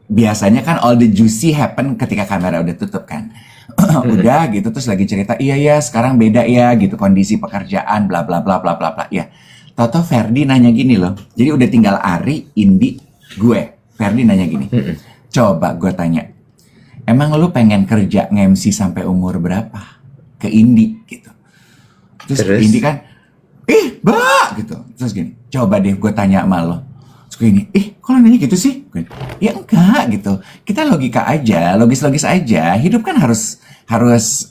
biasanya kan all the juicy happen ketika kamera udah tutup kan. Udah gitu terus lagi cerita, iya ya sekarang beda ya gitu kondisi pekerjaan bla bla bla bla bla bla ya. Toto Ferdi nanya gini loh. Jadi udah tinggal Ari, Indi, gue. Ferdi nanya gini. Coba gue tanya. Emang lu pengen kerja nge-MC sampai umur berapa? Ke Indi gitu. Terus Indi kan, gitu. Terus gini, coba deh gue tanya sama lo. Terus gue gini, kok lo nanya gitu sih? Gue, ya enggak gitu. Kita logika aja, logis-logis aja. Hidup kan harus harus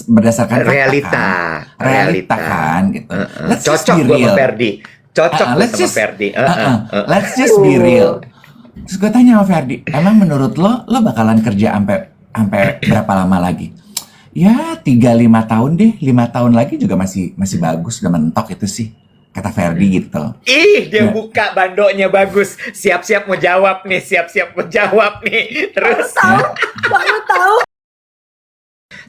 berdasarkan realita, realita kan gitu. Let's just cocok be gue real. sama Ferdi. Cocok gue Let's sama just Ferdi. let's just be real. Terus gue tanya sama Ferdi, emang menurut lo bakalan kerja sampai berapa lama lagi? Ya 3-5 tahun deh, 5 tahun lagi juga masih bagus, udah mentok itu sih, kata Ferdi gitu. Dia buka bandonya bagus, siap-siap mau jawab nih, terus Baru tahu.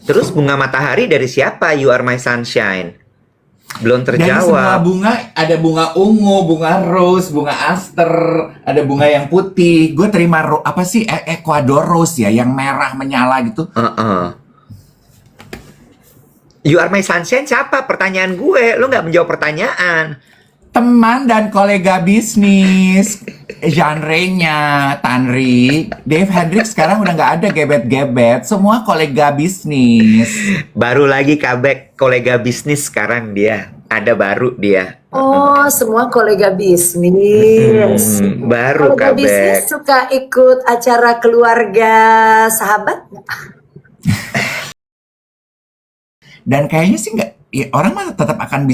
Terus bunga matahari dari siapa? You Are My Sunshine. Belum Dari semua terjawab. bunga, ada bunga ungu, bunga rose, bunga aster, ada bunga yang putih. Gue terima apa sih Ecuador rose ya, yang merah menyala gitu. You Are My Sunshine siapa? Pertanyaan gue, lo nggak menjawab pertanyaan. Teman dan kolega bisnis, genre-nya Tanri, Dave Hendricks sekarang udah nggak ada gebet-gebet, semua kolega bisnis. Baru lagi comeback kolega bisnis sekarang dia. Ada baru dia. Oh, semua kolega bisnis. Baru Kolega bisnis comeback. suka ikut acara keluarga sahabat nggak? Dan kayaknya sih nggak, ya, orang mah tetap akan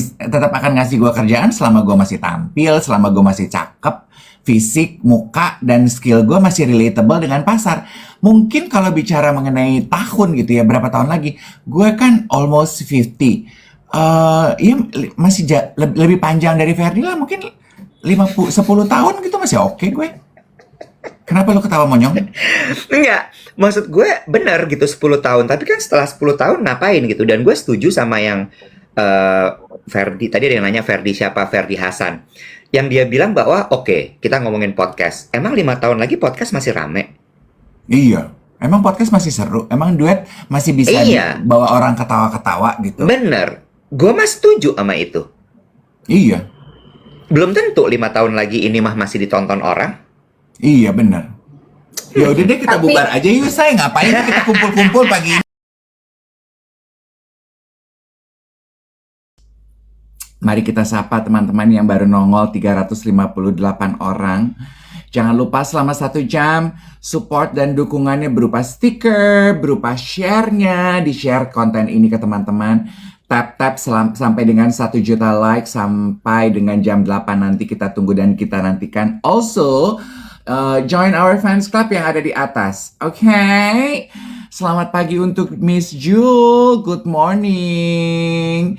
ngasih gue kerjaan selama gue masih tampil, selama gue masih cakep, fisik, muka, dan skill gue masih relatable dengan pasar. Mungkin kalau bicara mengenai tahun gitu ya, berapa tahun lagi, gue kan almost 50. Ya masih lebih panjang dari Ferdi lah, mungkin 10 tahun gitu masih oke gue. Kenapa lu ketawa monyong? Enggak, maksud gue bener gitu 10 tahun. Tapi kan setelah 10 tahun ngapain gitu. Dan gue setuju sama yang Ferdi. Tadi ada yang nanya Ferdi siapa? Ferdi Hasan. Yang dia bilang bahwa oke, kita ngomongin podcast. Emang 5 tahun lagi podcast masih rame? Iya. Emang podcast masih seru? Emang duet masih bisa bawa orang ketawa-ketawa gitu? Bener. Gue mah setuju sama itu. Iya. Belum tentu 5 tahun lagi ini mah masih ditonton orang. Iya bener. Ya udah deh kita bubar aja yuk say. Ngapain kita kumpul-kumpul pagi ini? Mari kita sapa teman-teman yang baru nongol 358 orang. Jangan lupa selama 1 jam support dan dukungannya berupa stiker, berupa share-nya, di-share konten ini ke teman-teman. Tap sampai dengan 1 juta like sampai dengan jam 8 nanti kita tunggu dan kita nantikan. Also, join our fans club yang ada di atas. Oke. Selamat pagi untuk Miss Jul. Good morning.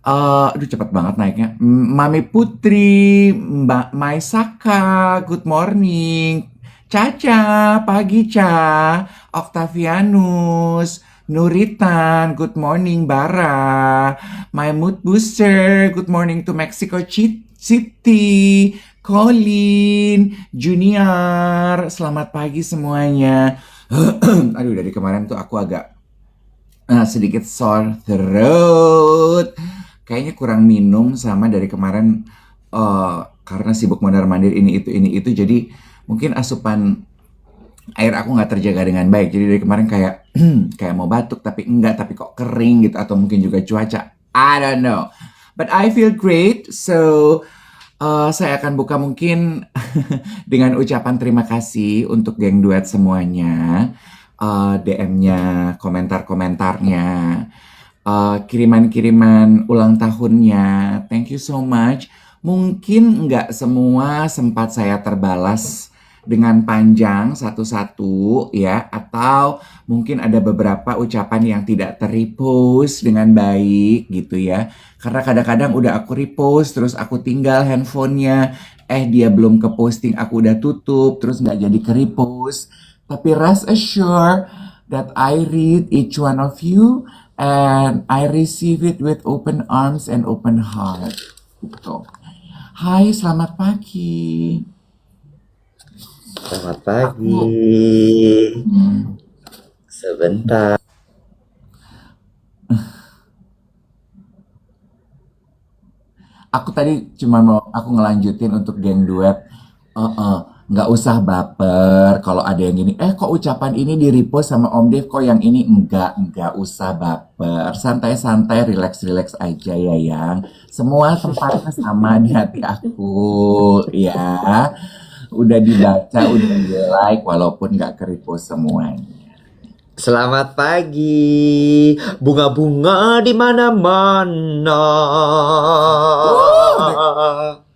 Aduh cepet banget naiknya. Mami Putri, Mbak Maisaka, good morning. Caca, pagi Ca. Octavianus, Nuritan, good morning. Bara, my mood booster, good morning to Mexico City. Colin, Junior, selamat pagi semuanya. Aduh dari kemarin tuh aku agak sedikit sore throat. Kayaknya kurang minum sama dari kemarin karena sibuk mondar-mandir ini itu. Jadi mungkin asupan air aku nggak terjaga dengan baik. Jadi dari kemarin kayak mau batuk tapi enggak, tapi kok kering gitu, atau mungkin juga cuaca. I don't know. But I feel great. So saya akan buka mungkin dengan ucapan terima kasih untuk geng duet semuanya. DM-nya, komentar-komentarnya, kiriman-kiriman ulang tahunnya. Thank you so much. Mungkin nggak semua sempat saya terbalas dengan panjang satu-satu ya, atau mungkin ada beberapa ucapan yang tidak terrepost dengan baik gitu ya, karena kadang-kadang udah aku repost terus aku tinggal handphonenya, dia belum ke posting aku udah tutup terus nggak jadi ke repost. Tapi rest assured that I read each one of you and I receive it with open arms and open heart gitu. Hai, selamat pagi. Selamat pagi. Aku, hmm, Sebentar. aku tadi cuma mau aku ngelanjutin untuk geng duet. Nggak usah baper kalau ada yang gini. Kok ucapan ini di repost sama Om Dev, kok yang ini nggak usah baper. Santai-santai, relax-relax aja ya yang. Semua tempatnya sama di hati aku, ya. Udah dibaca, udah di like, walaupun nggak ke-repost semuanya. Selamat pagi. Bunga-bunga di mana-mana.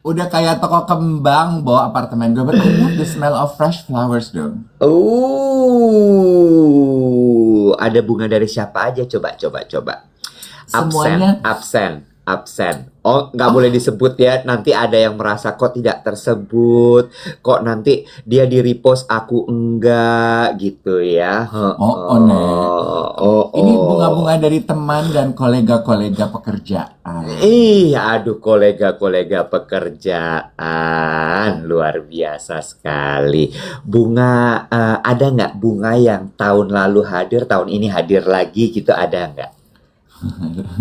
Udah kayak toko kembang bawa apartemen gue. But I love the smell of fresh flowers dong. Ada bunga dari siapa aja? Coba. Semuanya, Absen. Oh, nggak boleh oh, disebut ya. Nanti ada yang merasa kok tidak tersebut. Kok nanti dia di repost aku enggak gitu ya. Nek. Ini Oh. bunga-bunga dari teman dan kolega-kolega pekerjaan. Aduh kolega-kolega pekerjaan luar biasa sekali. Bunga, ada nggak bunga yang tahun lalu hadir, tahun ini hadir lagi gitu ada nggak?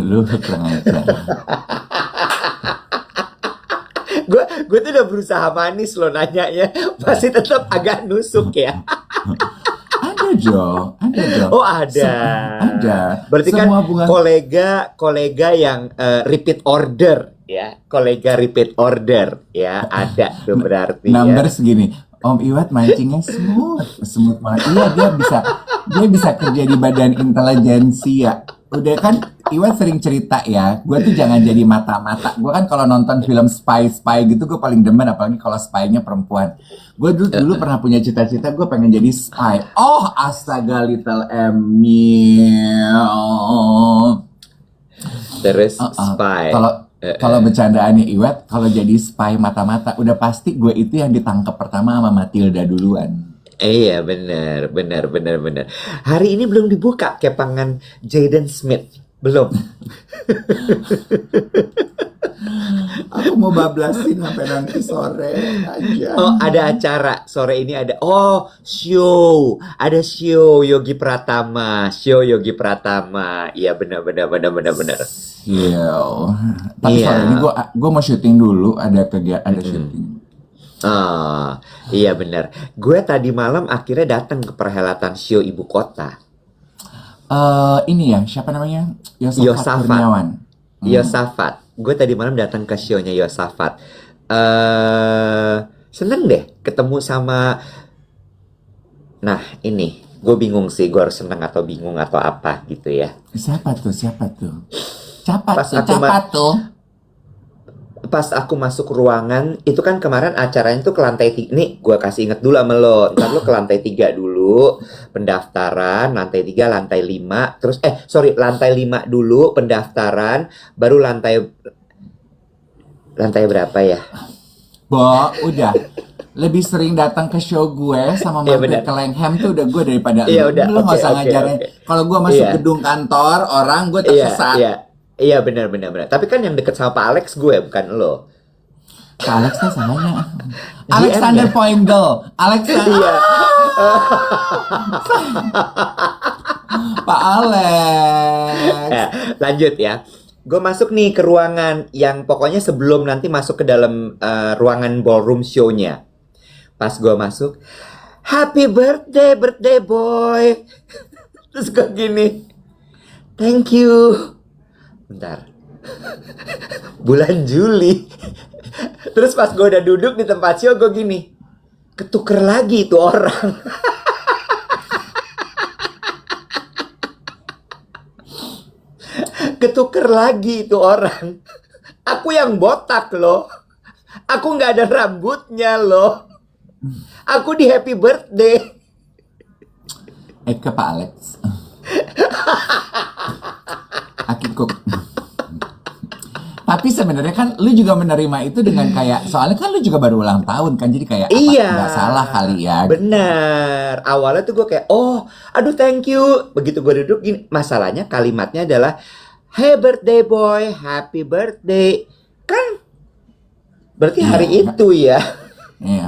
Lu kurang ajar. Gue tuh udah berusaha manis loh nanyanya, masih tetap agak nusuk ya. Ada Jo, ada Jo. Oh ada. Ada. Berarti kan Semua bunga. kolega yang repeat order ya, kolega repeat order ya ada tuh berarti ya. Number segini. Om Iwat mancingnya smooth banget. Iya, dia bisa kerja di badan intelijensi ya. Udah kan Iwat sering cerita ya, gue tuh jangan jadi mata-mata. Gue kan kalau nonton film spy gitu gue paling demen, apalagi kalau spy-nya perempuan. Gue dulu pernah punya cita-cita gue pengen jadi spy. Oh astaga little Emil. Terus Uh-uh. spy. Kalau kalau bercandaannya Iwet, kalau jadi spy mata-mata, udah pasti gue itu yang ditangkap pertama sama Matilda duluan. Iya benar. Hari ini belum dibuka kepangan Jaden Smith. Belum. Aku mau bablasin sampai nanti sore aja. Oh, ada acara. Sore ini ada. Oh, show. Ada show Yogi Pratama. Iya benar. Iya. Tapi sore ini Iya. gue mau syuting dulu, ada kegiatan, ada syuting. Ah, iya benar. Gue tadi malam akhirnya datang ke perhelatan show ibu kota. Ini ya, siapa namanya? Yosafat Yosafat. Kurniawan. Yosafat. Gue tadi malam datang ke show-nya Yosafat. Seneng deh ketemu sama. Nah, ini gue bingung sih, gue harus seneng atau bingung atau apa gitu ya. Siapa tuh? Pas aku masuk ruangan, itu kan kemarin acaranya tuh ke lantai 3. Nih, gue kasih inget dulu sama lo. Ntar lo ke lantai 3 dulu, pendaftaran, lantai 3, lantai 5. Terus, lantai 5 dulu, pendaftaran, baru lantai berapa ya? Bo, udah. Lebih sering datang ke show gue sama Iya mampir benar. ke Langham tuh udah gue daripada Iya lu. udah, Lu nggak oke, usah oke, ngajarin. oke. Kalau gue masuk Iya, gedung kantor orang, gue iya, tersesat. iya. Iya benar. Tapi kan yang deket sama Pak Alex gue, bukan lo. Kak Alex tuh salahnya. GM Alexander ya? Poindle. Alexander. Iya. Pak Alex. Lanjut ya. Gue masuk nih ke ruangan yang pokoknya sebelum nanti masuk ke dalam ruangan ballroom show-nya. Pas gue masuk, happy birthday boy. Terus gue gini, thank you. Bentar, bulan Juli. Terus pas gue udah duduk di tempat show, gue gini, ketuker lagi itu orang. Ketuker lagi itu orang. Aku yang botak loh. Aku nggak ada rambutnya loh. Aku di happy birthday. Ke Pak Alex. Akikuk. Tapi sebenarnya kan lu juga menerima itu dengan kayak, soalnya kan lu juga baru ulang tahun kan, jadi kayak apa Iya. nggak salah kali ya. Benar. Awalnya tuh gue kayak, oh, aduh thank you. Begitu gue duduk gini, masalahnya kalimatnya adalah, hey birthday boy, happy birthday. Kan berarti Iya, hari nggak. itu ya. Iya.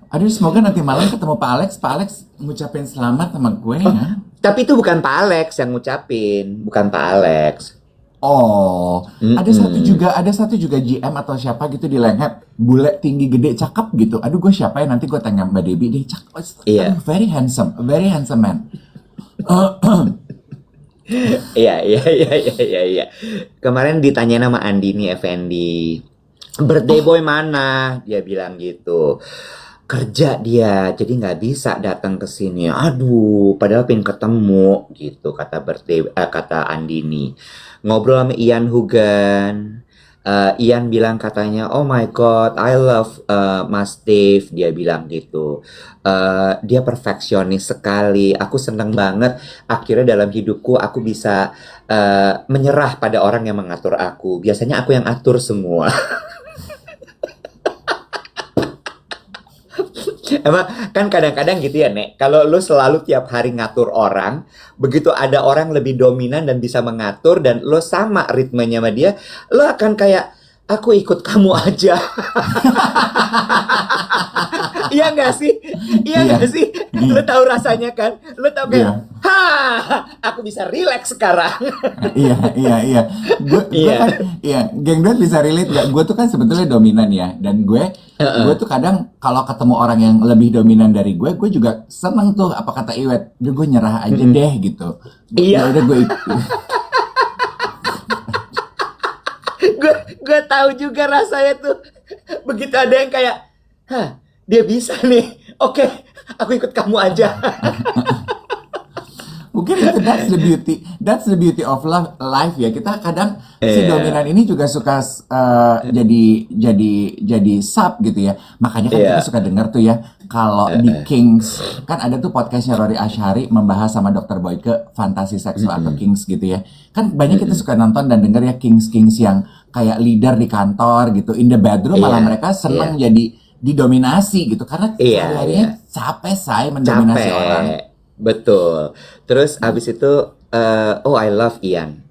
Aduh, semoga nanti malam ketemu Pak Alex. Pak Alex ngucapin selamat sama gue ya. Tapi itu bukan Pak Alex yang ngucapin, bukan Pak Alex. Oh, Mm-mm. ada satu juga GM atau siapa gitu di Lengket, bule tinggi gede cakep gitu. Aduh, gue siapa ya, nanti gue tanya Mbak Debbie deh. Cakep, aduh, Iya, very handsome man. iya, iya, iya, iya, iya, iya. Kemarin ditanya nama Andini Effendi, birthday boy mana? Dia bilang gitu. Kerja dia, jadi nggak bisa datang ke sini. Aduh, padahal pengen ketemu gitu kata Andini. Ngobrol sama Ian Hugan. Ian bilang katanya, oh my God, I love Mas Dave. Dia bilang gitu. Dia perfeksionis sekali. Aku seneng banget. Akhirnya dalam hidupku aku bisa menyerah pada orang yang mengatur aku. Biasanya aku yang atur semua. Emang kan kadang-kadang gitu ya, Nek. Kalau lu selalu tiap hari ngatur orang, begitu ada orang lebih dominan dan bisa mengatur dan lu sama ritmenya sama dia, lu akan kayak aku ikut kamu aja. Iya nggak sih? Iya Iya, nggak sih? Lu iya, tahu rasanya kan? Lu tahu kayak, iya. ha, aku bisa relax sekarang. Iya, iya, iya. Gue kan, Iya. iya, geng Dot bisa relate gak? Gue tuh kan sebetulnya dominan ya, dan gue Heeh. tuh kadang kalau ketemu orang yang lebih dominan dari gue juga seneng tuh apa kata Iwet, udah gue nyerah aja Mm-mm. deh gitu. Ya Iya, udah gue, gue tahu juga rasanya tuh. Begitu ada yang kayak, hah, dia bisa nih. Oke, aku ikut kamu aja. mungkin itu that's the beauty of life ya. Kita kadang si Iya, dominan ini juga suka jadi sub gitu ya. Makanya kan kita iya, suka dengar tuh ya kalau di heeh, Kings kan ada tuh podcastnya Rory Ashari membahas sama Dokter Boyke fantasi seksual atau mm-mm, Kings gitu ya. Kan banyak kita mm-mm, suka nonton dan denger ya Kings yang kayak leader di kantor gitu. In the bedroom malah iya, mereka iya, seneng jadi didominasi gitu karena iya, iya, sehari-harinya capek say mendominasi orang. capek, betul. Terus abis itu, oh I love Ian.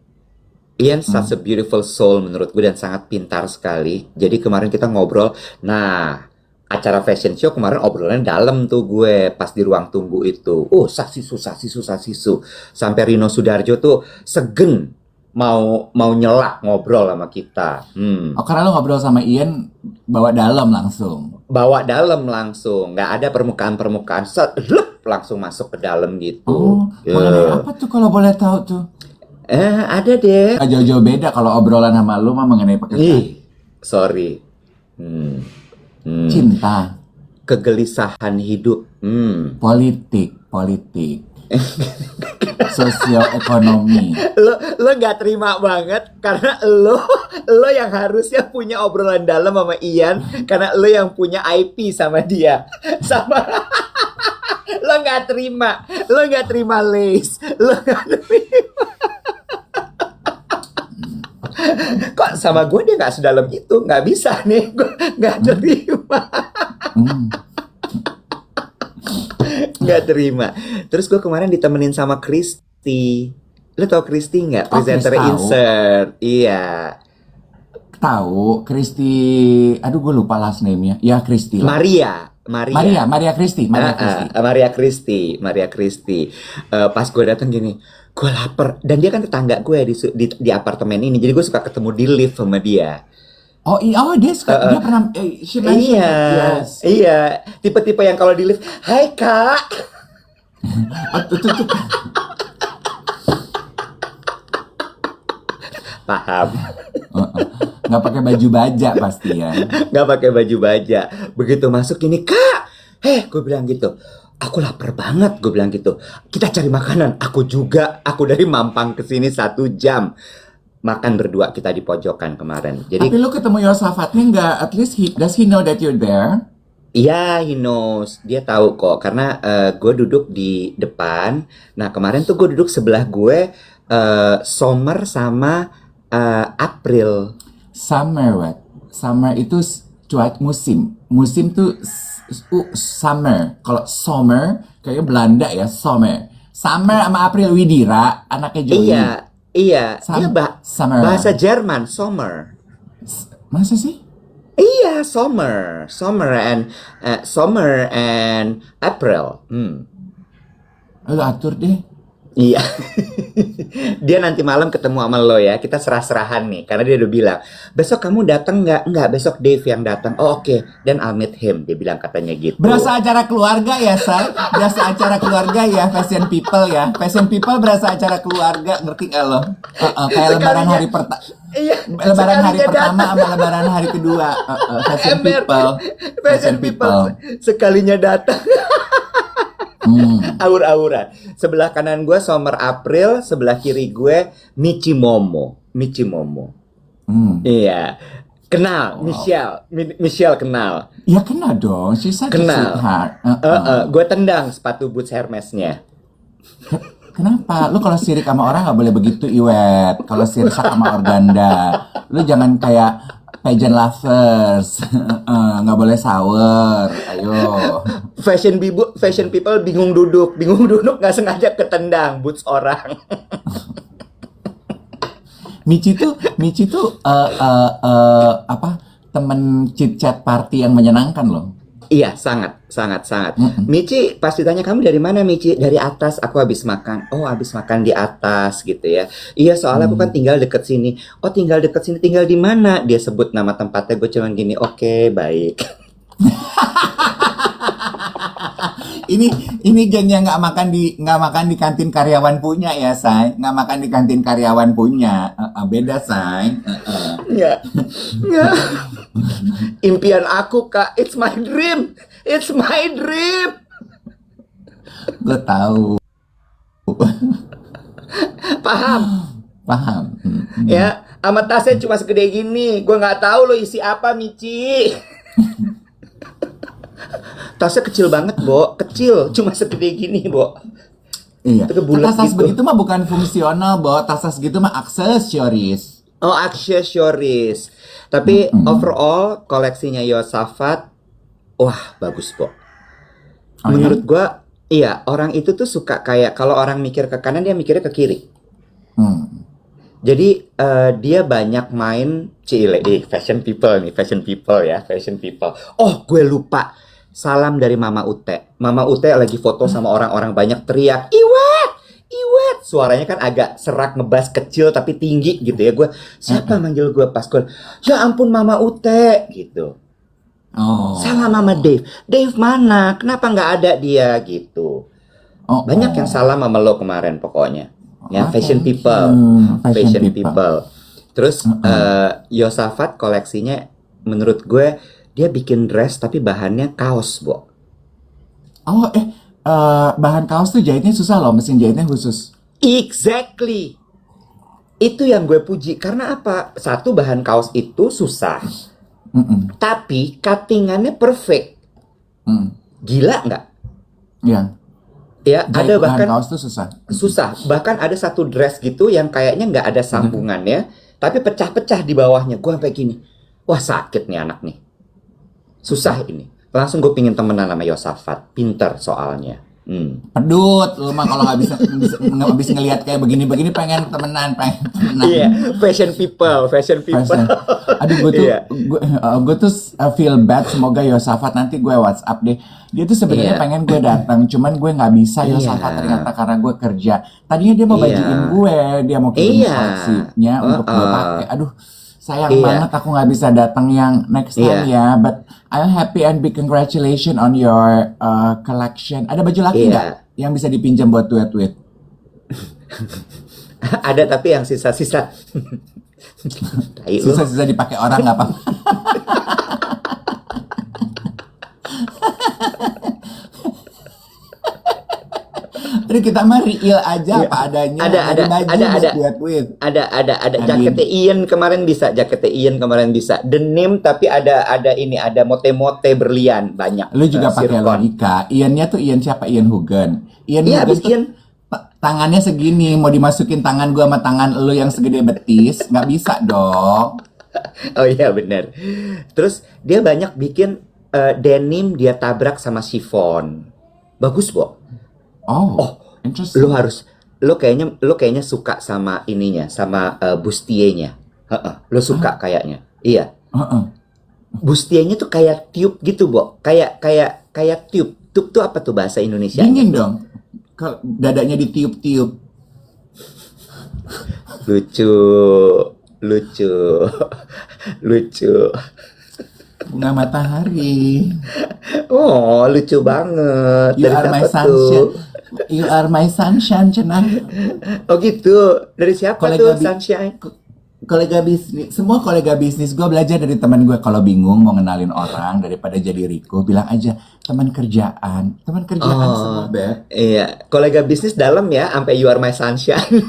Ian such a Hmm. beautiful soul menurut gue dan sangat pintar sekali. Jadi kemarin kita ngobrol, nah acara fashion show kemarin obrolannya dalam tuh gue pas di ruang tunggu itu. Oh saksisu, saksisu, saksisu. Sampai Rino Sudarjo tuh segen mau mau nyelak ngobrol sama kita. Oh, karena lo ngobrol sama Ian bawa dalam langsung. Bawa dalam langsung, nggak ada permukaan-permukaan, set, lep, langsung masuk ke dalam gitu. Oh, mengenai Ya. apa tuh kalau boleh tahu tuh? Ada deh. Gak jauh-jauh beda kalau obrolan sama lu mah mengenai pekerjaan. Ih, sorry. Hmm. Hmm. Cinta, Kegelisahan hidup. Hmm. politik, sosioekonomi. Lo nggak terima banget karena lo yang harusnya punya obrolan dalam sama Ian karena lo yang punya IP sama dia. Sama lo nggak terima Lace, lo nggak terima. Kok sama gue dia nggak sedalam itu, nggak bisa nih, gue nggak Hmm, terima, hmm. nggak terima. Terus gue kemarin ditemenin sama Kristi. Lo tau Kristi nggak? Oh, Chris Presenter tahu. Insert. Iya. Tahu, Kristi. Aduh, gue lupa last name-nya. Ya, Kristi lah. Maria, Maria. Maria Kristi, Maria Kristi. Maria Kristi, Maria Kristi. Pas gue datang gini, gue lapar. Dan dia kan tetangga gue di apartemen ini. Jadi gue suka ketemu di lift sama dia. Oh, iya, oh Eh, eh, dia pernah, she mentioned iya, it, yes. iya. Tipe-tipe yang kalau di lift, Hai kak. Oh, tuh. Paham. Heeh. Nggak pakai baju baja pasti ya. Nggak pakai baju baja. Begitu masuk ini, kak. Gue bilang gitu. Aku lapar banget, gue bilang gitu. Kita cari makanan. Aku juga. Aku dari Mampang ke sini 1 jam. Makan berdua kita di pojokan kemarin. Tapi Jadi lu ketemu Yosafatnya nggak? At least does he know that you're there? iya, he knows. Dia tahu kok. Karena gue duduk di depan. Nah, kemarin tuh gue duduk sebelah gue Summer sama April. Summer, what? Summer itu musim. Musim tuh summer. Kalau summer, kayaknya Belanda ya, summer. Summer sama April Widira, anaknya Iya, Joey. iya. Dia Summer. bahasa Jerman, Sommer. Masa sih? Iya, summer and April. Lu atur deh. Iya. Dia nanti malam ketemu sama lo ya. Kita serah-serahan nih. Karena dia udah bilang, besok kamu datang nggak? Nggak, besok Dave yang datang. Oh, oke. Then I'll meet him. Dia bilang katanya gitu. Berasa acara keluarga ya, Say? Berasa acara keluarga ya, Fashion People ya. Fashion People berasa acara keluarga, ngerti nggak lo? Kayak lebaran hari pertama. Iya, Lebaran hari sekalinya pertama datang. sama lebaran hari kedua. Fashion Ember. People. Fashion people. Sekalinya datang. Aur-auran. Sebelah kanan gue Summer April, sebelah kiri gue Michi Momo. Iya. Kenal, Michelle kenal. Ya kena dong, she's such a Kenal. sweetheart. Gue tendang sepatu boots Hermesnya. Kenapa? Lu kalau sirik sama orang nggak boleh begitu, Iwet. Kalau sirik sama organda, lu jangan kayak pageant lovers. Nggak boleh sour. Ayo. Fashion people bingung duduk nggak sengaja ketendang boots orang. Michi tuh apa? Temen chit chat party yang menyenangkan loh. Iya, sangat. Michi, pas ditanya kamu dari mana, Michi? Dari atas, aku habis makan. Oh, habis makan di atas gitu ya. Iya, soalnya aku kan tinggal deket sini. Oh, tinggal deket sini, tinggal di mana? Dia sebut nama tempatnya, gue cuman gini, oke, baik. Ini geng yang nggak makan di kantin karyawan punya ya, Say. Nggak makan di kantin karyawan punya. Beda, Say. Nggak. Impian aku, Kak. It's my dream. Gue tahu. Paham? Ya, sama tasnya cuma segede gini. Gue nggak tahu lo isi apa, Michi. Tasnya kecil banget, Bo. Kecil, cuma segede gini, Bo. Iya. Itu bulat Tas gitu. begitu mah bukan fungsional, Bo. Tas gitu mah aksesoris. Oh, aksesoris. Tapi overall koleksinya Yosafat, wah bagus, Bo. Oh, Menurut gua, iya, orang itu tuh suka kayak kalau orang mikir ke kanan dia mikirnya ke kiri. Jadi dia banyak main fashion people ya. Oh, gue lupa. Salam dari Mama Ute. Mama Ute lagi foto sama orang-orang banyak teriak, Iwet! Suaranya kan agak serak ngebas kecil tapi tinggi gitu ya. Gue, siapa manggil gue pas gue, ya ampun Mama Ute gitu. Oh. Salam Mama Dave. Dave mana? Kenapa nggak ada dia gitu. Banyak yang salam sama lo kemarin pokoknya. Ya, fashion people. Terus Yosafat koleksinya menurut gue dia bikin dress tapi bahannya kaos, Bo. Bahan kaos tuh jahitnya susah loh, mesin jahitnya khusus. Exactly. Itu yang gue puji. Karena apa? Satu, bahan kaos itu susah. Tapi cuttingannya perfect. Gila nggak? Iya. Ya, Jahit ada bahan bahkan kaos tuh susah. Bahkan ada satu dress gitu yang kayaknya nggak ada sambungannya, tapi pecah-pecah di bawahnya. Gue sampai gini, wah sakit nih anak nih. Susah ini. Langsung gue pingin temenan sama Yosafat. Pinter soalnya. Pedut, lu mah kalau nggak bisa ngelihat kayak begini-begini pengen temenan. Iya, fashion people. Aduh, gue tuh feel bad. Semoga Yosafat nanti gue WhatsApp deh. Dia tuh sebenarnya pengen gue datang, cuman gue nggak bisa. Yosafat ternyata karena gue kerja. Tadinya dia mau bagiin gue, dia mau kirim koleksinya untuk gue pakai. Aduh, sayang banget aku nggak bisa datang yang next time ya. But I'm happy and big congratulations on your collection. Ada baju laki nggak yang bisa dipinjam buat tweet? Ada tapi yang sisa-sisa. Sisa-sisa dipakai orang nggak apa-apa. Jadi kita mah real aja apa adanya. Ada jaketnya Ian kemarin bisa. Denim tapi ada mote-mote berlian banyak. Lu juga pakai logika. Ian-nya tuh Ian siapa? Ian Hugen. Ian tuh tangannya segini, mau dimasukin tangan gua sama tangan lu yang segede betis, nggak bisa dong. Oh iya benar. Terus dia banyak bikin denim dia tabrak sama chiffon. Bagus, Bo. Oh, interesting. Lu kayaknya suka sama ininya, sama bustier-nya. Lu suka kayaknya. Iya. bustianya tuh kayak tiup gitu, Bo. Kayak tiup. Tiup tuh apa tuh bahasa Indonesia? Dingin dong. Kalau dadanya ditiup-tiup. Lucu, lucu, lucu. Bunga matahari. Oh, lucu banget. You Dari are my siapa sunshine. tuh? You are my sunshine, cenah. Oh gitu. Dari siapa Kolega tuh Sunshine? kolega bisnis, semua kolega bisnis gue belajar dari teman gue. Kalau bingung mau ngenalin orang daripada jadi Riko, bilang aja teman kerjaan semua, Oh, Beb. iya. Kolega bisnis dalam ya, sampai you are my sunshine.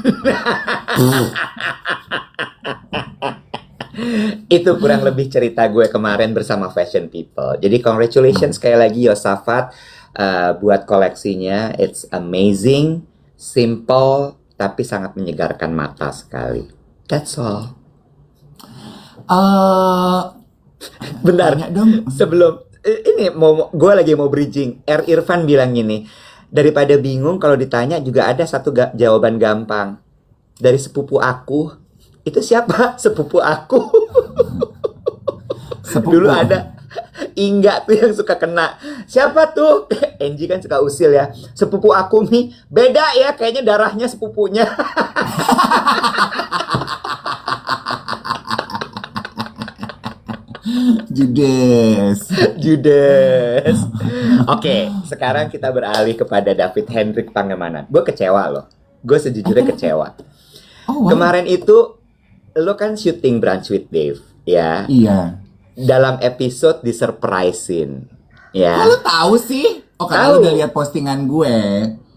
Itu kurang lebih cerita gue kemarin bersama Fashion People. Jadi congratulations sekali lagi Yosafat buat koleksinya. It's amazing, simple, tapi sangat menyegarkan mata sekali. That's all. Eh, Bentar, tanya dong. sebelum ini gue lagi mau bridging. Irfan bilang gini, daripada bingung kalau ditanya juga ada satu jawaban gampang. Dari sepupu aku. Itu siapa? Sepupu aku. Sepupu. Dulu ada Ingga tuh yang suka kena. Siapa tuh? Angie kan suka usil ya. Sepupu aku nih. Beda ya, kayaknya darahnya sepupunya. Judes. Judes. Oke, sekarang kita beralih kepada David Hendrik Pangemanan. Gue kecewa loh. Gue sejujurnya kecewa. Oh, wow. Kemarin itu lo kan syuting Brunch with Dave, ya. Iya. Dalam episode disurprisein, ya. Kok lu tahu sih? Oh, karena Tahu. lu udah lihat postingan gue.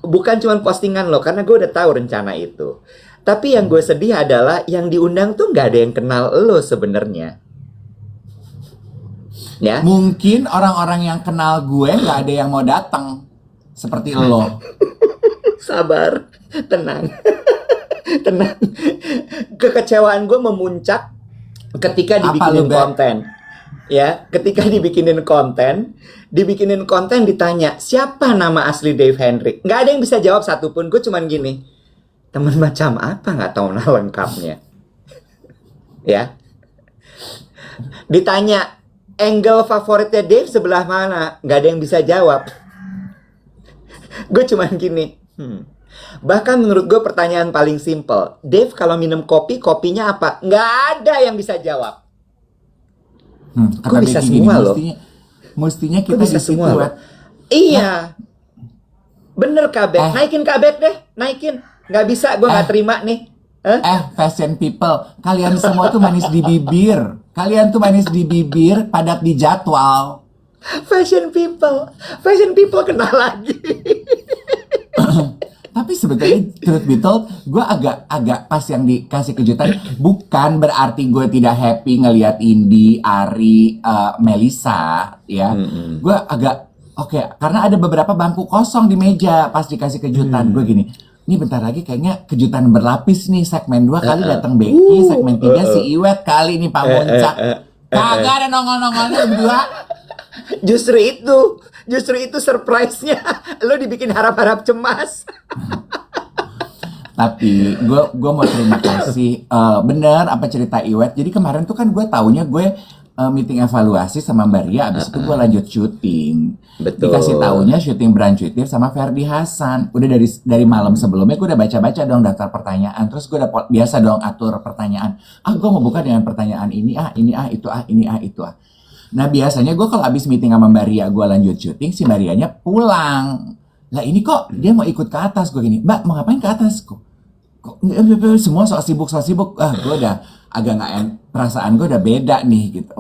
Bukan cuma postingan lo, karena gue udah tahu rencana itu. Tapi yang gue sedih adalah yang diundang tuh nggak ada yang kenal lo sebenarnya. Ya. Mungkin orang-orang yang kenal gue nggak ada yang mau datang. Seperti lo. Sabar, tenang. Tenang. Kekecewaan gue memuncak ketika Apa dibikinin lu, Beb? konten. Ya, ketika dibikinin konten ditanya, siapa nama asli Dave Hendrik? Nggak ada yang bisa jawab satupun. Gue cuman gini, teman macam apa nggak tahu nama lengkapnya. Ya. Ditanya, angle favoritnya Dave sebelah mana? Nggak ada yang bisa jawab. Gue cuman gini, Bahkan menurut gue pertanyaan paling simple, Dave kalau minum kopi, kopinya apa? Nggak ada yang bisa jawab. Gue Kata bisa Becky semua gini, loh. Mestinya Gue kita bisa di situ, semua loh. Wet. Iya. Bener Kabek, Eh. naikin Kabek deh, naikin. Nggak bisa, gue nggak terima nih. Hah? Fashion people, kalian semua tuh manis di bibir. Kalian tuh manis di bibir, padat di jadwal. Fashion people kenal lagi. Tapi sebetulnya truth be told, gue agak pas yang dikasih kejutan. Bukan berarti gue tidak happy ngelihat Indi, Ari, Melisa, ya. Gue agak oke, karena ada beberapa bangku kosong di meja pas dikasih kejutan. Gue gini, ini bentar lagi kayaknya kejutan berlapis nih. Segmen 2 kali datang Becky, segmen 3 si Iwet, kali ini Pak Muncak. Kagak ada nongol-nongolnya berdua. Justru itu surprise-nya. Lo dibikin harap-harap cemas. Tapi gue mau terima kasih. Bener apa cerita Iwet. Jadi kemarin tuh kan gue taunya gue meeting evaluasi sama Mbak Ria. Abis itu gue lanjut syuting. Betul. Dikasih taunya syuting Brunch with Dave sama Ferdi Hasan. Udah dari malam sebelumnya gue udah baca-baca dong daftar pertanyaan. Terus gue udah biasa dong atur pertanyaan. Gue mau buka dengan pertanyaan ini itu itu. Nah biasanya gue kalau abis meeting sama Mbak Ria gue lanjut syuting, si Mbak Rianya pulang. Lah ini kok dia mau ikut ke atas. Gue gini, Mbak mau ngapain ke atas? Kok semua sok sibuk. Gue udah agak nggak, perasaan gue udah beda nih gitu.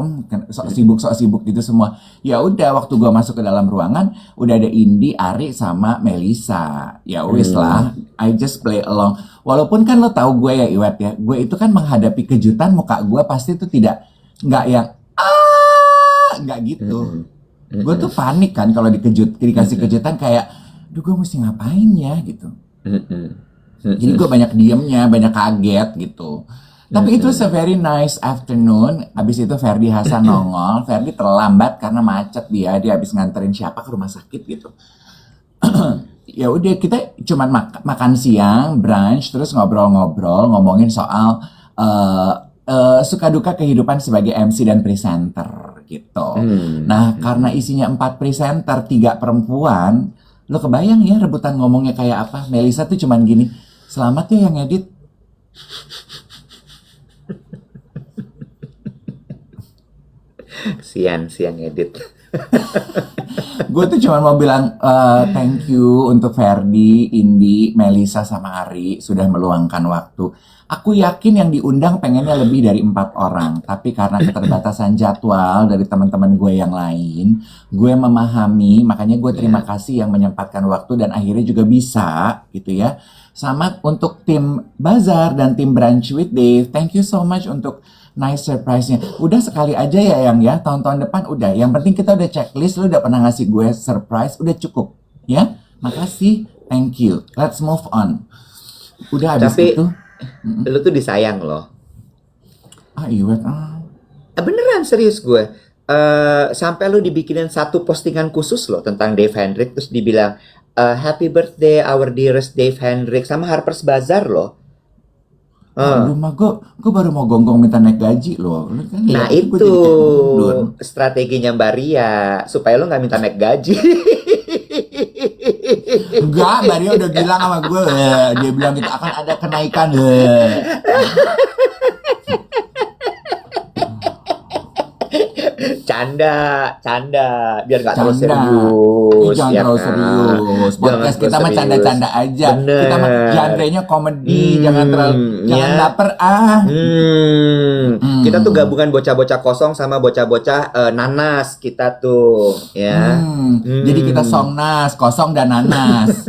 Sok sibuk gitu semua. Ya udah, waktu gue masuk ke dalam ruangan udah ada Indi, Ari sama Melisa. Ya wis lah, I just play along. Walaupun kan lo tahu gue ya Iwet ya, gue itu kan menghadapi kejutan, muka gue pasti tuh nggak yang nggak gitu. Gue tuh panik kan kalau dikasih kejutan, kayak, duh gue mesti ngapain ya gitu. Jadi gue banyak diemnya, banyak kaget gitu. Tapi itu a very nice afternoon. Abis itu Ferdi Hasan nongol. Ferdi terlambat karena macet dia habis nganterin siapa ke rumah sakit gitu. Ya udah, kita cuman makan siang, brunch, terus ngobrol-ngobrol, ngomongin soal suka duka kehidupan sebagai MC dan presenter gitu. Nah, karena isinya 4 presenter, 3 perempuan, lo kebayang ya rebutan ngomongnya kayak apa? Melisa tuh cuman gini, selamat ya yang edit. Sian edit. Gue tuh cuma mau bilang thank you untuk Ferdi, Indi, Melisa, sama Ari sudah meluangkan waktu. Aku yakin yang diundang pengennya lebih dari 4 orang, tapi karena keterbatasan jadwal dari teman-teman gue yang lain, gue memahami, makanya gue terima kasih yang menyempatkan waktu dan akhirnya juga bisa gitu ya. Sama untuk tim Bazar dan tim Brunch with Dave, thank you so much untuk nice surprise-nya. Udah sekali aja ya Yang ya, tahun-tahun depan udah. Yang penting kita udah checklist, lu udah pernah ngasih gue surprise, udah cukup. Ya, makasih, thank you. Let's move on. Udah habis Tapi itu. lu tuh disayang loh. Iwet. Beneran serius gue. Sampai lu dibikinin satu postingan khusus loh tentang Dave Hendrik, terus dibilang happy birthday our dearest Dave Hendrik sama Harper's Bazaar loh. Aduh mah gue baru mau gonggong minta naik gaji loh. Lu kan Nah lihat, gue itu jadi kayak mundur. strateginya Mbak Ria supaya lu nggak minta naik gaji. Enggak, Mbak Ria udah bilang sama gue, dia bilang kita akan ada kenaikan. Canda, biar nggak terlalu Canda. serius. Jangan ya terlalu kan? serius. Jangan Podcast terlalu kita mah serius. canda-canda aja. Kita mah Bener. genre-nya komedi, jangan ya. baper Kita tuh gabungan bocah-bocah kosong sama bocah-bocah nanas kita tuh, ya. Jadi kita songnas, kosong dan nanas.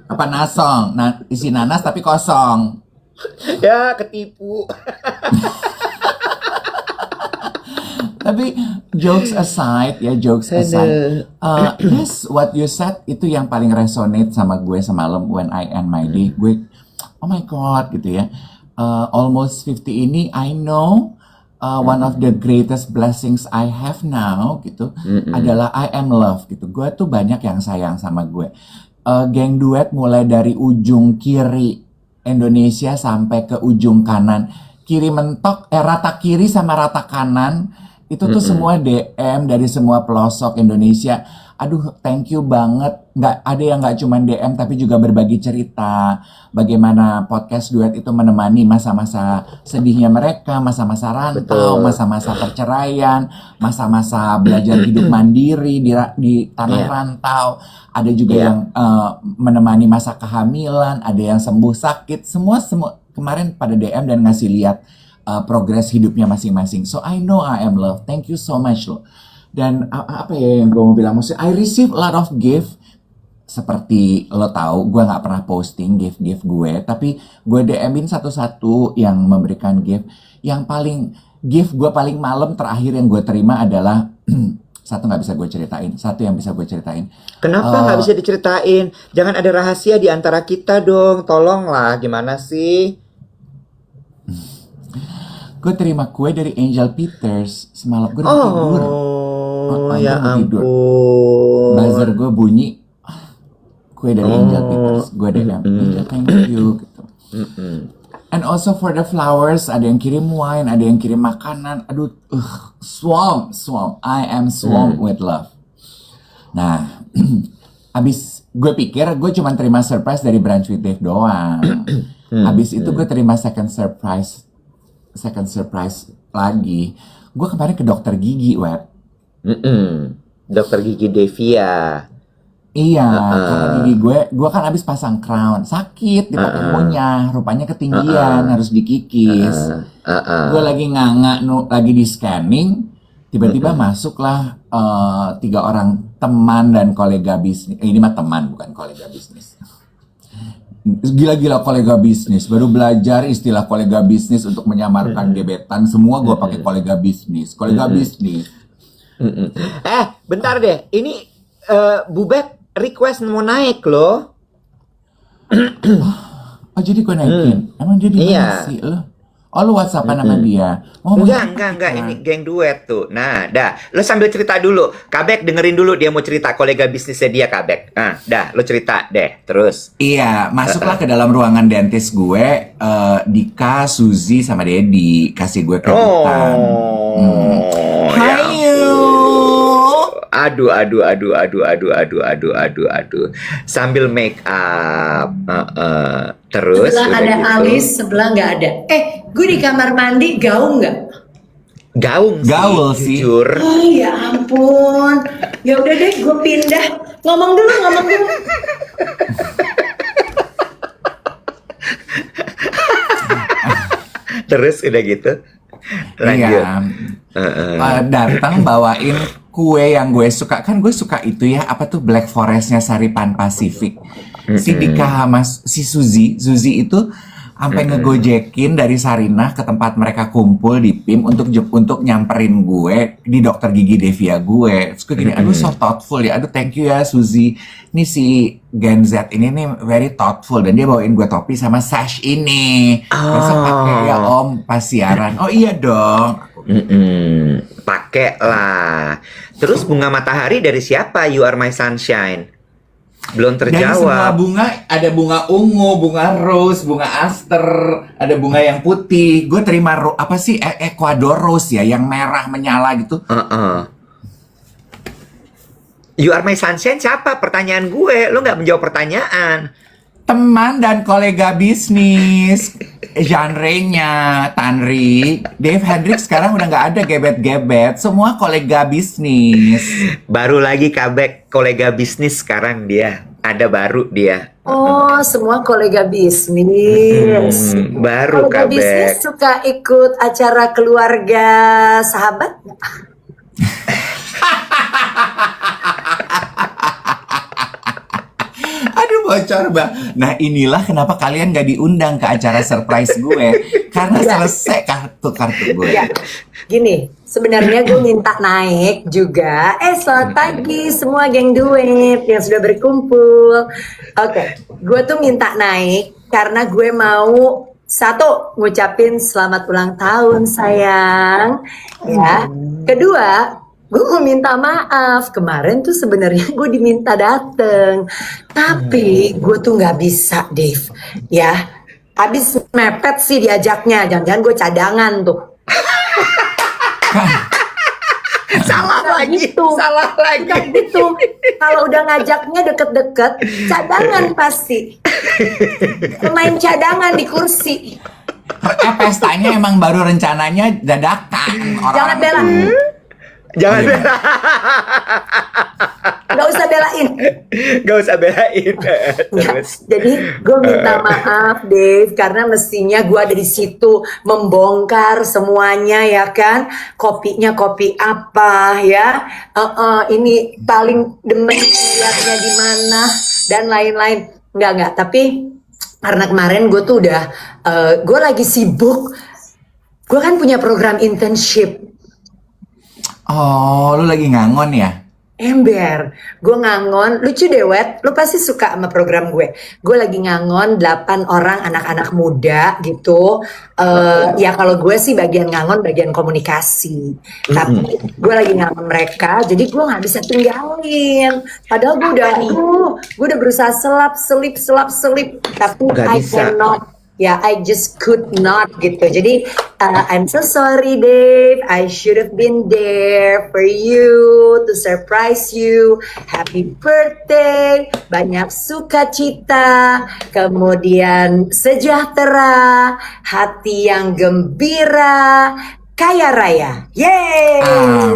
Apa nasong? Isi nanas tapi kosong. Ya, ketipu. Tapi jokes aside, yes, what you said itu yang paling resonate sama gue semalam when I end my day. Gue, oh my God gitu ya. Almost 50 ini, I know one of the greatest blessings I have now gitu adalah I am love gitu. Gue tuh banyak yang sayang sama gue. Geng duet mulai dari ujung kiri Indonesia sampai ke ujung kanan. Kiri mentok, rata kiri sama rata kanan. Itu tuh semua DM dari semua pelosok Indonesia. Aduh, thank you banget. Nggak ada yang nggak cuma DM tapi juga berbagi cerita. Bagaimana podcast duet itu menemani masa-masa sedihnya mereka, masa-masa rantau, Betul. masa-masa perceraian, masa-masa belajar hidup mandiri di tanah rantau. Ada juga yang menemani masa kehamilan, ada yang sembuh sakit. Semua kemarin pada DM dan ngasih lihat progres hidupnya masing-masing. So I know I am loved. Thank you so much loh. Dan apa ya yang gue mau bilang, maksudnya I receive a lot of gift. Seperti lo tahu, gue nggak pernah posting gift gue, tapi gue DM-in satu-satu yang memberikan gift. Yang gift gue paling malam terakhir yang gue terima adalah satu nggak bisa gue ceritain, satu yang bisa gue ceritain. Kenapa nggak bisa diceritain? Jangan ada rahasia di antara kita dong. Tolonglah, gimana sih? Gue terima kue dari Angel Peters semalam. Gue udah tidur. Ya Gue tidur. ampun. Buzzer gue bunyi. Kue dari Angel Peters. Gue DM Angel, thank you gitu. And also for the flowers, ada yang kirim wine, ada yang kirim makanan. Aduh, swamp. I am swamped with love. Nah, abis gue pikir gue cuma terima surprise dari Brunch with Dave doang. Abis itu gue terima second surprise lagi. Gue kemarin ke dokter gigi, Web. Dokter gigi Devia. Iya, karena gigi gue kan abis pasang crown, sakit dipakai kunyah, rupanya ketinggian, harus dikikis. Gue lagi lagi di scanning, tiba-tiba masuklah 3 orang teman dan kolega bisnis. Ini mah teman bukan kolega bisnis. Gila-gila kolega bisnis, baru belajar istilah kolega bisnis untuk menyamarkan gebetan. Semua gue pakai kolega bisnis. Bentar deh, ini Bubek request mau naik loh. Oh jadi gue naikin? Emang dia di mana sih lo? Oh, lu WhatsAppan sama Mm-mm. dia. Ngomongin apa Enggak. kita? Ini geng duet tuh. Nah, dah. Lo sambil cerita dulu. Kabek dengerin dulu dia mau cerita kolega bisnisnya dia, Kabek. Nah, dah. Lo cerita deh. Terus. Iya, masuklah ke dalam ruangan dentist gue, Dika, Suzy, sama Dedi. Kasih gue kejutan. Ya Hayu! aduh. Sambil make up. Terus Sebelah udah ada gitu. alis, sebelah nggak ada. Gue di kamar mandi gaung nggak? Gaul sih. jujur. Oh ya ampun. Ya udah deh, gue pindah. Ngomong dulu. Terus udah gitu. Lanjut. Iya. Heeh. Datang bawain kue yang gue suka. Kan gue suka itu ya, apa tuh Black Forest-nya Saripan Pasifik. Si Dika sama si Suzy itu sampai ngegojekin dari Sarinah ke tempat mereka kumpul di PIM untuk nyamperin gue di dokter gigi Devia gue. Terus gue gini, aduh so thoughtful ya, aduh thank you ya Suzy. Ini si Gen Z ini nih very thoughtful, dan dia bawain gue topi sama sash ini. Masa pakai ya om pas siaran? Oh iya dong. Pakai lah. Terus bunga matahari dari siapa? You Are My Sunshine. Belum Dari semua terjawab. bunga, ada bunga ungu, bunga rose, bunga aster, ada bunga yang putih. Gue terima apa sih Ecuador rose ya, yang merah menyala gitu. You Are My Sunshine siapa? Pertanyaan gue. Lo nggak menjawab pertanyaan. Teman dan kolega bisnis, genre-nya Tanri, Dave Hendrik sekarang udah nggak ada gebet-gebet, semua kolega bisnis. Baru lagi Kabek kolega bisnis sekarang dia. Ada baru dia. Oh, semua kolega bisnis. Baru Kolega bisnis Kabek. suka ikut acara keluarga sahabat? Aduh bocor bang. Nah inilah kenapa kalian gak diundang ke acara surprise gue, karena selesai kartu gue. Ya, gini, sebenarnya gue minta naik juga. Selamat pagi semua geng duet yang sudah berkumpul. Oke, gue tuh minta naik karena gue mau satu ngucapin selamat ulang tahun sayang, ya. Kedua, gue mau minta maaf. Kemarin tuh sebenarnya gue diminta dateng, tapi gue tuh nggak bisa, Dave. Ya, habis mepet sih diajaknya. Jangan-jangan gue cadangan tuh. Salah lagi. Gitu. Salah lagi. Bukan gitu. Kalau udah ngajaknya deket-deket, cadangan pasti. Pemain cadangan di kursi. Pestanya emang baru rencananya dadakan. Jangan bela. Jangan. Gak usah belain. Gak usah belain. Terus. Jadi gue minta maaf Dave, karena mestinya gue ada di situ membongkar semuanya ya kan. Kopinya kopi apa ya, ini paling demen liatnya di mana dan lain-lain. Enggak, tapi karena kemarin gue tuh udah gue lagi sibuk. Gue kan punya program internship. Oh, lu lagi ngangon ya? Ember, gue ngangon, lucu deh Wet, lu pasti suka sama program gue. Gue lagi ngangon 8 orang anak-anak muda gitu. Ya kalau gue sih bagian ngangon, bagian komunikasi. Tapi gue lagi ngangon mereka, jadi gue nggak bisa tinggalin. Padahal gue udah berusaha selip, tapi Nggak I bisa. cannot. Ya, I just could not gitu. Jadi, I'm so sorry, Dave. I should have been there for you to surprise you. Happy birthday, banyak sukacita, kemudian sejahtera, hati yang gembira, kaya raya. Yeay!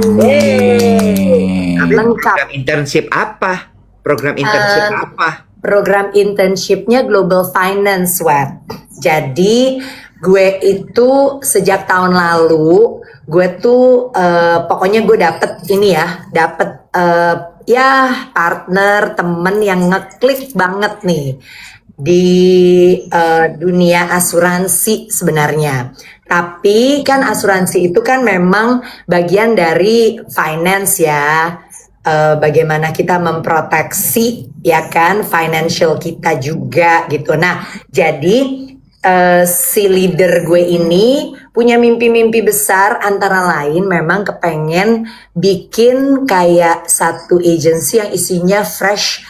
Amin. Tapi Lengkap. program internship apa? Program internship apa? Program internshipnya Global Finance Web. Jadi gue itu sejak tahun lalu gue tuh pokoknya gue dapet ya partner temen yang ngeklik banget nih di dunia asuransi sebenarnya. Tapi kan asuransi itu kan memang bagian dari finance ya. Bagaimana kita memproteksi ya kan financial kita juga gitu. Nah, jadi si leader gue ini punya mimpi-mimpi besar, antara lain memang kepengen bikin kayak satu agency yang isinya fresh,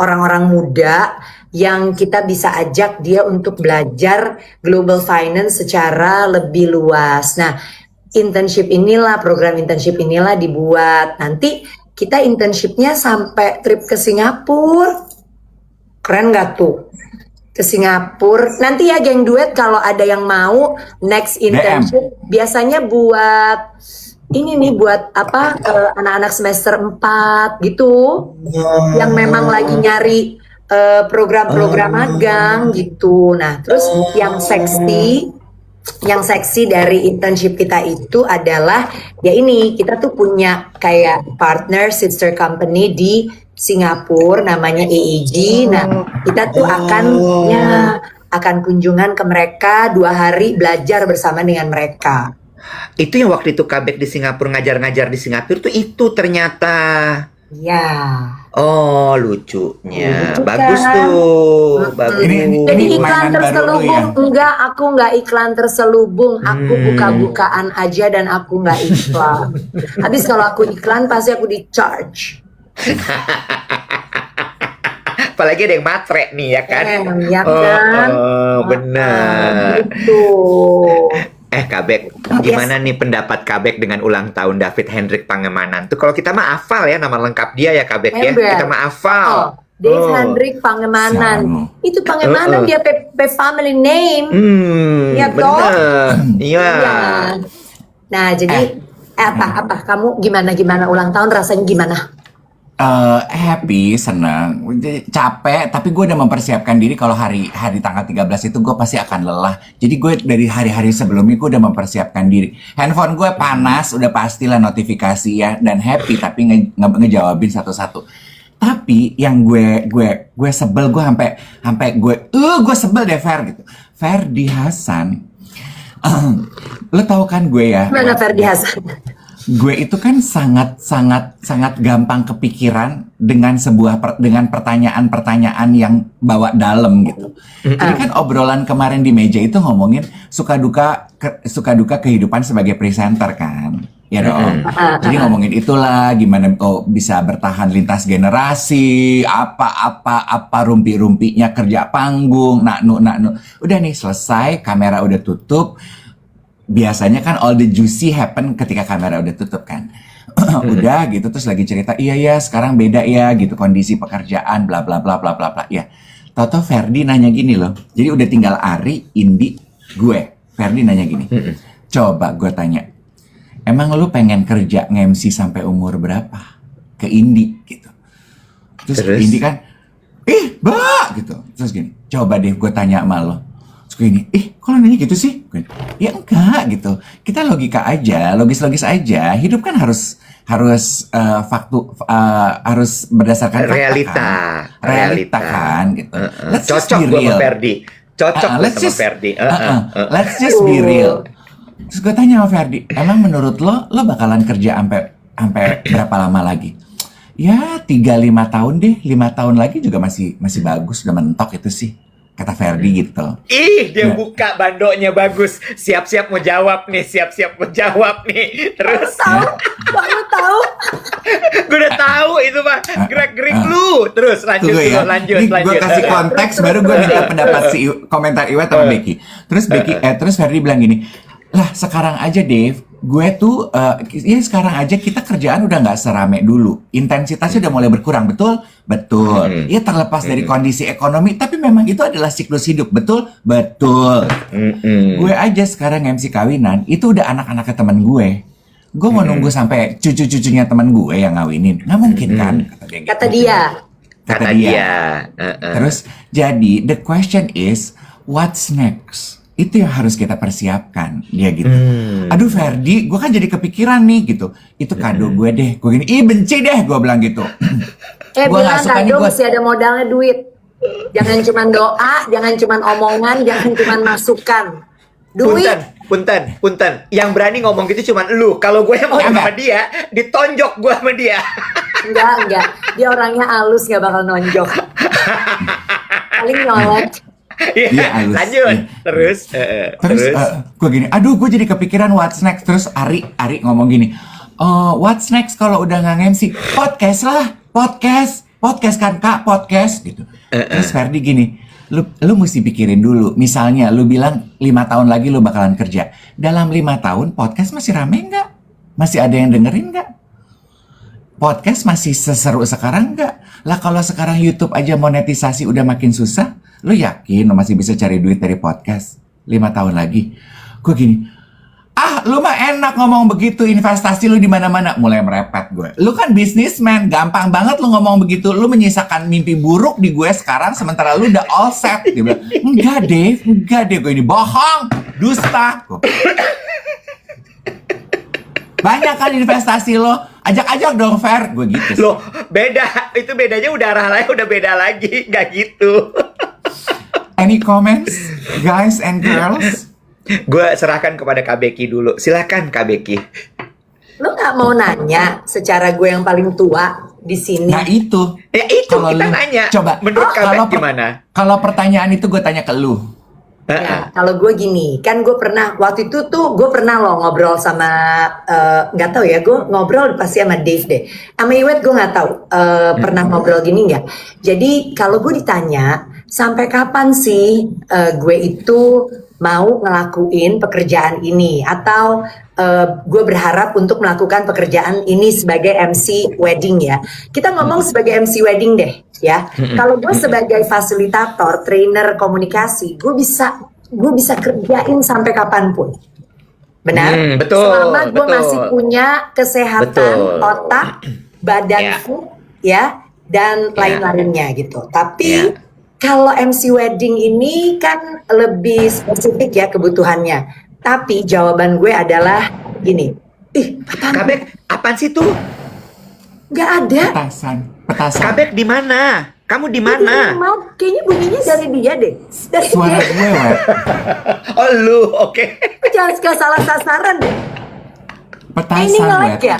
orang-orang muda yang kita bisa ajak dia untuk belajar global finance secara lebih luas. Nah, program internship inilah dibuat. Nanti kita internshipnya sampai trip ke Singapura. Keren gak tuh? Ke Singapura. Nanti ya geng duet kalau ada yang mau next internship biasanya buat ini nih, buat apa, anak-anak semester 4 gitu yang memang lagi nyari program-program magang gitu. Nah, terus yang seksi dari internship kita itu adalah ya ini, kita tuh punya kayak partner sister company di Singapura namanya AAG. Nah, kita tuh akan kunjungan ke mereka 2 hari belajar bersama dengan mereka. Itu yang waktu itu Kabek di Singapura ngajar-ngajar di Singapura tuh itu ternyata. Ya. Oh, lucunya. Lucu Bagus kan? tuh. Bagus. Jadi iklan mainan baru lu terselubung, enggak, aku nggak iklan terselubung, aku buka-bukaan aja dan aku nggak iklan. Habis kalau aku iklan pasti aku di charge. Apalagi ada yang matre nih ya kan. Ya kan? Benar. Gitu. Kabek, gimana nih pendapat Kabek dengan ulang tahun David Hendrik Pangemanan? Tuh kalau kita mah hafal ya nama lengkap dia ya Kabek ya. Kita mah hafal. Dave Hendrik Pangemanan. Itu Pangemanan dia family name. Ya toh? Iya. Nah, jadi apa kamu gimana ulang tahun rasanya gimana? Happy, senang, capek, tapi gue udah mempersiapkan diri kalau hari tanggal 13 itu gue pasti akan lelah. Jadi gue dari hari-hari sebelumnya gue udah mempersiapkan diri. Handphone gue panas, udah pastilah notifikasi ya, dan happy tapi ngejawabin satu-satu. Tapi yang gue sebel, gue gue sebel deh gitu. Ferdy Hasan, lo tau kan gue ya? Mana Ferdy Hasan? Gue itu kan sangat gampang kepikiran dengan dengan pertanyaan-pertanyaan yang bawa dalam gitu. Jadi kan obrolan kemarin di meja itu ngomongin suka duka kehidupan sebagai presenter kan. Ya dong. Jadi ngomongin itulah gimana bisa bertahan lintas generasi, apa rumpi-rumpinya kerja panggung, nak nu. Udah nih selesai, kamera udah tutup. Biasanya kan all the juicy happen ketika kamera udah tutup kan. Udah gitu terus lagi cerita, iya ya sekarang beda ya gitu kondisi pekerjaan bla bla bla bla bla bla ya. Toto Ferdy nanya gini loh. Jadi udah tinggal Ari, Indi, gue. Ferdy nanya gini. Coba gue tanya. Emang lu pengen kerja nge-MC sampai umur berapa? Ke Indi gitu. Terus Indi kan, gitu. Terus gini, coba deh gue tanya sama lo. Terus gini, kok lo nanya gitu sih? Ya enggak gitu. Kita logika aja, logis-logis aja. Hidup kan harus harus berdasarkan realita kan gitu. Let's cocok just be real. Ferdy. Cocok let's sama just, Ferdy. Let's just be real. Terus gue tanya sama Ferdy, emang menurut lo bakalan kerja sampai berapa lama lagi? Ya 3-5 tahun deh, 5 tahun lagi juga masih bagus, udah mentok itu sih. Kata Ferdy gitu. Dia buka bandonya bagus. Siap-siap mau jawab nih. Terus Kamu tahu? Gue udah tahu itu mah gerak-gerik lu. Terus lanjut. Ini gue kasih konteks baru gue minta pendapat komentar Iwa sama Becky. Terus Ferdy bilang gini, lah sekarang aja Dave, gue tuh ya sekarang aja kita kerjaan udah nggak serame dulu, intensitasnya udah mulai berkurang, betul. Ya terlepas dari kondisi ekonomi, tapi memang itu adalah siklus hidup, betul. Gue aja sekarang MC kawinan itu udah anak-anaknya teman gue mau nunggu sampai cucu-cucunya teman gue yang ngawinin, nggak mungkin kan? Kata dia. Terus jadi the question is what's next? Itu yang harus kita persiapkan, dia gitu. Aduh Ferdy, gue kan jadi kepikiran nih gitu. Itu kado gue deh. Gue gini, benci deh, gue bilang gitu. Bilang kado mesti ada modalnya duit. Jangan cuma doa, jangan cuma omongan, jangan cuma masukan. Duit. Punten. Yang berani ngomong gitu cuma lu. Kalau gue mau sama dia, ditonjok gue sama dia. Enggak. Dia orangnya halus, gak bakal nonjok. Paling nyolek. Iya, Iya, halus. lanjut. Iya. Terus, Terus gue gini, aduh gue jadi kepikiran what's next. Terus Ari ngomong gini, what's next kalau udah nggak MC? Podcast lah, podcast kan kak, podcast gitu. Terus Ferdi gini, lu mesti pikirin dulu. Misalnya lu bilang 5 tahun lagi lu bakalan kerja. Dalam 5 tahun podcast masih rame nggak? Masih ada yang dengerin nggak? Podcast masih seseru sekarang nggak? Lah kalau sekarang YouTube aja monetisasi udah makin susah, lu yakin lu masih bisa cari duit dari podcast 5 tahun lagi? Gue gini, lu mah enak ngomong begitu, investasi lu di mana-mana. Mulai merepet gue. Lu kan bisnismen, gampang banget lu ngomong begitu. Lu menyisakan mimpi buruk di gue sekarang, sementara lu udah all set. Dia bilang, enggak deh, gue ini bohong, dusta. Banyak kan investasi lo, ajak dong Fer, gue gitu. loh, beda. Itu bedanya udah arah lain, udah beda lagi. Nggak gitu. Any comments, guys and girls? Gue serahkan kepada Kak Becky dulu. Silakan Kak Becky. Lu nggak mau nanya secara gue yang paling tua di sini? Nah itu. Ya itu Kalau kita lu- nanya. coba. Menurut Kak Kalau Becky gimana? Kalau pertanyaan itu gue tanya ke lu. Ya, kalau gue gini, kan gue pernah waktu itu tuh gue pernah loh ngobrol sama nggak tahu ya, gue ngobrol pasti sama Dave deh, sama Iwet gue nggak tahu pernah ngobrol gini nggak. Jadi kalau gue ditanya sampai kapan sih gue itu mau ngelakuin pekerjaan ini atau gue berharap untuk melakukan pekerjaan ini sebagai MC wedding ya. Kita ngomong sebagai MC wedding deh ya. Kalau gue sebagai fasilitator, trainer komunikasi, gue bisa kerjain sampai kapanpun. Benar? Betul, Selama gue betul. masih punya kesehatan Betul. otak, badanku ya dan lain-lainnya gitu. Tapi kalau MC wedding ini kan lebih spesifik ya kebutuhannya. Tapi jawaban gue adalah gini. Kak Bek, apaan sih tuh? Nggak ada. Petasan. Kak Bek di mana? Kamu di Ini mana? mau, kayaknya bunyinya dari dia deh. Dari Suara dia. gue, Wet. Oh lu, oke. Jangan suka salah sasaran deh. Ini Petasan, nge-lag Wet. ya?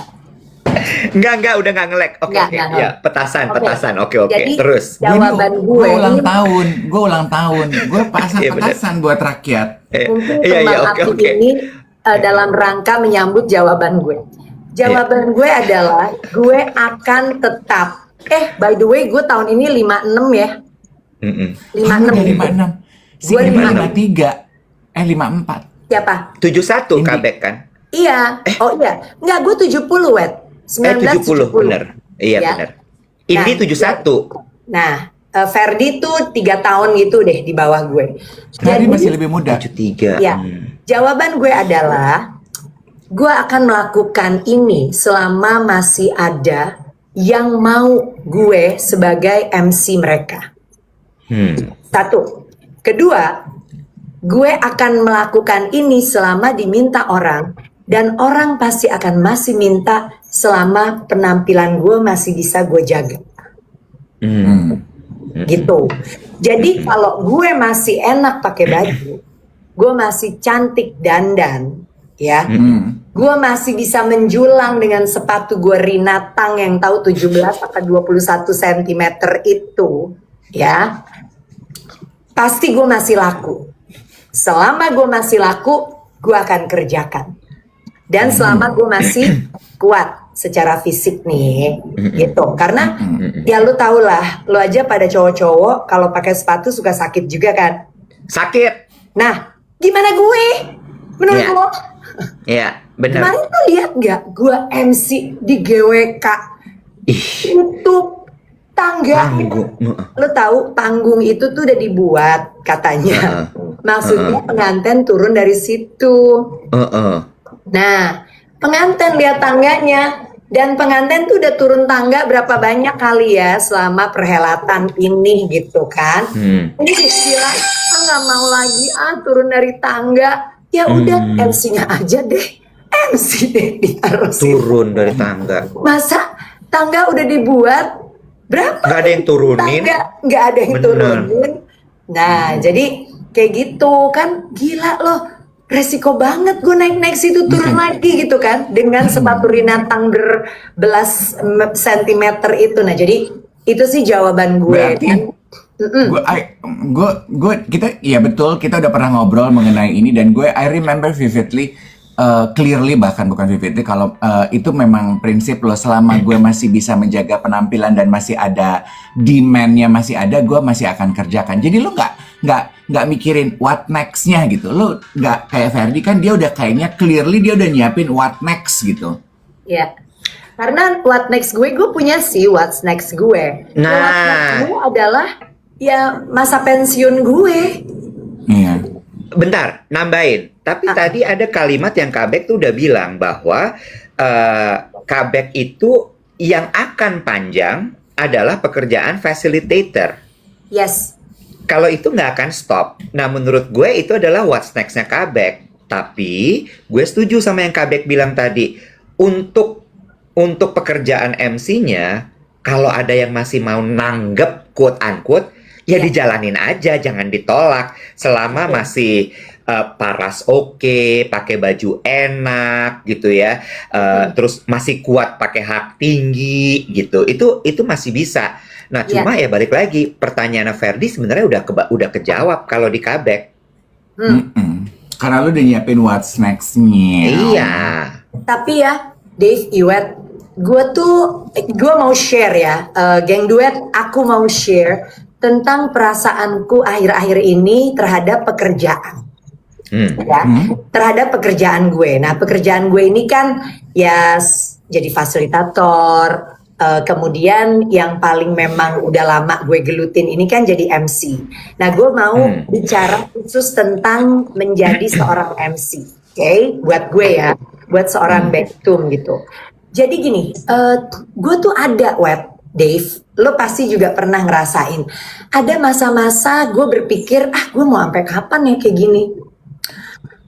Enggak, udah nggak nge-lag. Oke, Nggak, oke. nggak. Ya, petasan. Oke. Jadi, Terus. jawaban gue Gue ulang ini tahun. Gue pasang Iya, bener. petasan buat rakyat. mungkin Iya, kembang oke, api oke. ini dalam rangka menyambut jawaban gue. Jawaban gue adalah gue akan tetap. By the way, gue tahun ini 56 ya. Mm-mm. 56. 56. Si Gue ini 56. 53. 54. Siapa? 71 Kak Bek kan? Iya. Oh iya. Enggak, gue 70, Wet. 70, 1970. bener. Iya, Ya. bener. Ini Nah, 71. Nah, Ferdi tuh 3 tahun gitu deh di bawah gue. Ferdi masih lebih muda. 73. Ya, jawaban gue adalah gue akan melakukan ini selama masih ada yang mau gue sebagai MC mereka. Satu. Kedua, gue akan melakukan ini selama diminta orang dan orang pasti akan masih minta selama penampilan gue masih bisa gue jaga. Gitu. Jadi kalau gue masih enak pakai baju, gue masih cantik dandan, ya. Gue masih bisa menjulang dengan sepatu gue Rinatang yang tahu 17 atau 21 cm itu, ya. Pasti gue masih laku. Selama gue masih laku, gue akan kerjakan. Dan selama gue masih kuat secara fisik nih, gitu. Karena ya lu tau lah, lu aja pada cowok-cowok kalau pakai sepatu suka sakit juga kan. Sakit. Nah, gimana gue? Menurut Iya. lo? Iya, bener. Kemarin tuh lihat nggak? Gue MC di GWK itu tangga. Lo tahu panggung itu tuh udah dibuat katanya. Maksudnya pengantin turun dari situ. Nah, pengantin lihat tangganya dan pengantin tuh udah turun tangga berapa banyak kali ya selama perhelatan ini gitu kan. Ini bilang, nggak mau lagi turun dari tangga. Ya udah MC-nya aja deh. MC deh harus Turun dari tangga. Masa tangga udah dibuat berapa? Nggak ada yang turunin. Nggak ada yang Bener. turunin. Nah, jadi kayak gitu kan gila loh. Resiko banget gue naik situ turun lagi gitu kan dengan sepatu Rinatang berbelas sentimeter itu. Nah, jadi itu sih jawaban gue. Berarti Kita, ya betul, kita udah pernah ngobrol mengenai ini dan I remember vividly, clearly bahkan bukan vividly, kalau itu memang prinsip lo, selama gue masih bisa menjaga penampilan dan masih ada demand-nya masih ada, gue masih akan kerjakan. Jadi lo nggak mikirin what next-nya gitu. Lo nggak kayak Ferdi kan, dia udah kayaknya clearly dia udah nyiapin what next gitu. Ya. Karena what next gue punya sih what's next gue. Nah. What next gue adalah ya masa pensiun gue. Iya. Bentar, nambahin. Tapi tadi ada kalimat yang Kabek tuh udah bilang bahwa Kabek itu yang akan panjang adalah pekerjaan facilitator. Yes. Kalau itu nggak akan stop. Nah, menurut gue itu adalah what's next-nya Kabek. Tapi gue setuju sama yang Kabek bilang tadi. Untuk pekerjaan MC-nya, kalau ada yang masih mau nanggep quote unquote, ya dijalanin aja, jangan ditolak. Selama masih paras oke, pakai baju enak gitu ya, terus masih kuat pakai hak tinggi gitu, itu masih bisa. Nah, cuma ya balik lagi, pertanyaan Ferdi sebenarnya udah kejawab kalau di Kabek. Karena lu udah nyiapin what's next-nya. Iya. Tapi ya, Dave, Iwet, gue mau share ya, geng duet, aku mau share tentang perasaanku akhir-akhir ini terhadap pekerjaan. Ya, terhadap pekerjaan gue. Nah, pekerjaan gue ini kan ya jadi fasilitator, kemudian yang paling memang udah lama gue gelutin ini kan jadi MC. Nah, gue mau bicara khusus tentang menjadi seorang MC. Oke, buat gue ya, buat seorang Bektum gitu. Jadi gini, gue tuh ada Dave, lo pasti juga pernah ngerasain. Ada masa-masa gue berpikir, gue mau sampai kapan ya kayak gini?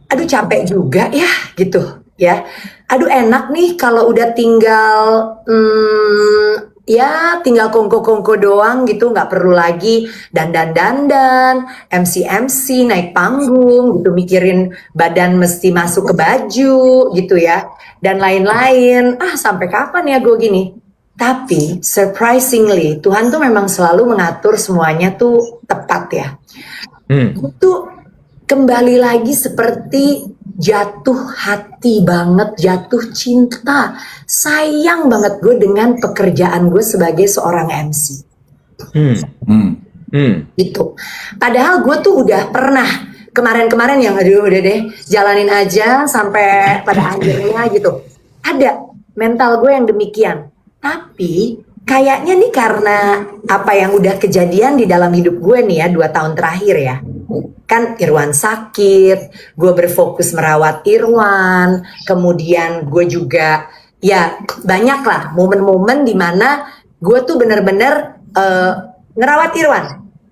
Aduh capek juga ya gitu ya. Aduh enak nih kalau udah tinggal ya tinggal kongko-kongko doang gitu, nggak perlu lagi dandan-dandan, MC naik panggung gitu, mikirin badan mesti masuk ke baju gitu ya, dan lain-lain. Sampai kapan ya gue gini? Tapi surprisingly Tuhan tuh memang selalu mengatur semuanya tuh tepat ya. Itu kembali lagi seperti jatuh hati banget, jatuh cinta, sayang banget gue dengan pekerjaan gue sebagai seorang MC. Gitu. Padahal gue tuh udah pernah kemarin-kemarin yang aduh udah deh jalanin aja sampai pada akhirnya gitu. Ada mental gue yang demikian. Tapi kayaknya nih karena apa yang udah kejadian di dalam hidup gue nih ya 2 tahun terakhir ya. Kan Irwan sakit, gue berfokus merawat Irwan, kemudian gue juga ya banyak lah momen-momen dimana gue tuh bener-bener ngerawat Irwan.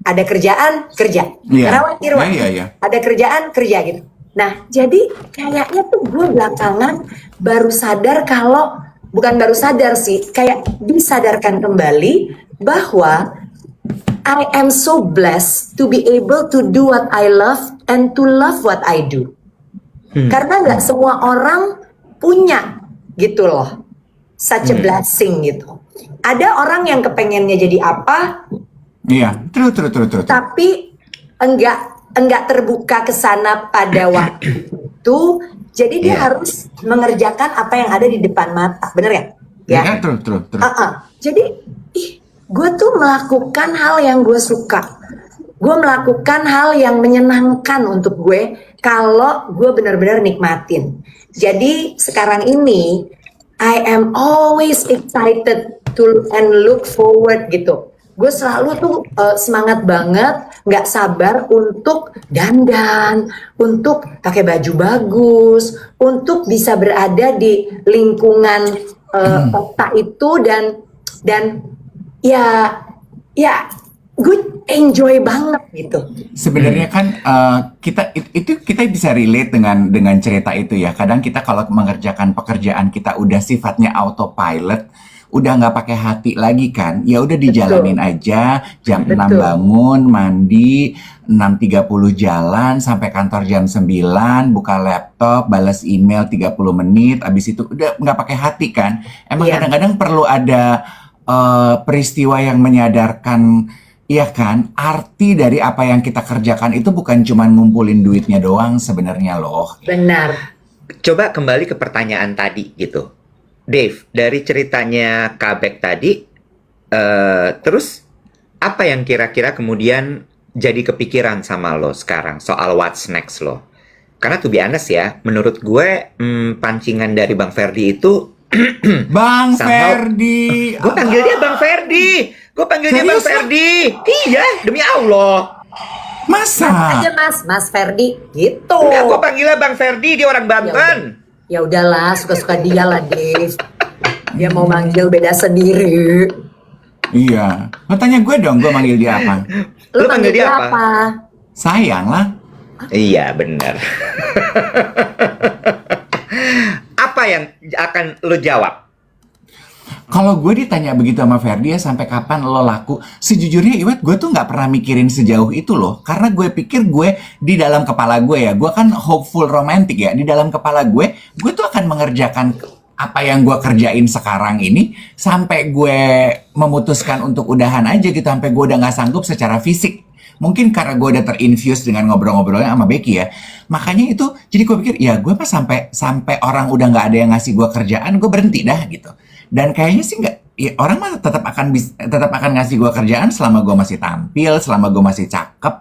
Ada kerjaan, kerja. Ngerawat Irwan, ada kerjaan, kerja gitu. Nah jadi kayaknya tuh gue belakangan baru sadar kalau, bukan baru sadar sih, kayak disadarkan kembali bahwa I am so blessed to be able to do what I love and to love what I do. Karena nggak semua orang punya gitu loh, such a blessing gitu. Ada orang yang kepengennya jadi apa? Iya, true. Tapi enggak terbuka ke sana pada waktu itu. Jadi dia harus mengerjakan apa yang ada di depan mata, bener ya? Ya, true. Jadi, gue tuh melakukan hal yang gue suka. Gue melakukan hal yang menyenangkan untuk gue kalau gue benar-benar nikmatin. Jadi sekarang ini I am always excited to and look forward gitu. Gue selalu tuh semangat banget, nggak sabar untuk dandan, untuk pakai baju bagus, untuk bisa berada di lingkungan kota itu dan ya gue enjoy banget gitu. Sebenarnya kan kita bisa relate dengan cerita itu ya. Kadang kita kalau mengerjakan pekerjaan kita udah sifatnya autopilot, udah nggak pakai hati lagi kan, ya udah dijalanin aja. Jam 6 bangun, mandi, 6.30 jalan sampai kantor jam 9, buka laptop, balas email 30 menit, abis itu udah nggak pakai hati kan. Emang kadang-kadang perlu ada peristiwa yang menyadarkan Iya kan? Arti dari apa yang kita kerjakan itu bukan cuma ngumpulin duitnya doang sebenarnya loh. Benar. Coba kembali ke pertanyaan tadi gitu. Dave, dari ceritanya Kabek tadi, terus apa yang kira-kira kemudian jadi kepikiran sama lo sekarang soal what's next lo? Karena to be honest ya, menurut gue pancingan dari Bang Ferdi itu Bang somehow- Ferdi. gue panggil dia Bang Ferdi. Gue panggil dia Bang Serius, Ferdi. Iya, demi Allah. Mas Masa? aja Mas Ferdi gitu. Enggak, gue panggilnya Bang Ferdi, dia orang Banten. Ya udahlah, suka-suka dia lah, Dave. Dia mau manggil beda sendiri. Iya. Lo tanya gue dong, gue manggil dia apa? Lu Lu panggil manggil dia dia apa? apa? Sayang lah. Iya, benar. Apa yang akan lo jawab? Kalau gue ditanya begitu sama Ferdi ya, sampai kapan lo laku? Sejujurnya Iwet, gue tuh nggak pernah mikirin sejauh itu loh. Karena gue pikir gue di dalam kepala gue ya, gue kan hopeful romantic ya. Di dalam kepala gue tuh akan mengerjakan apa yang gue kerjain sekarang ini sampai gue memutuskan untuk udahan aja gitu, sampai gue udah nggak sanggup secara fisik. Mungkin karena gue udah terinfuse dengan ngobrol-ngobrolnya sama Becky ya. Makanya itu, jadi gue pikir ya gue pas sampai orang udah nggak ada yang ngasih gue kerjaan, gue berhenti dah gitu. Dan kayaknya sih nggak, ya orang mah tetap akan ngasih gue kerjaan selama gue masih tampil, selama gue masih cakep,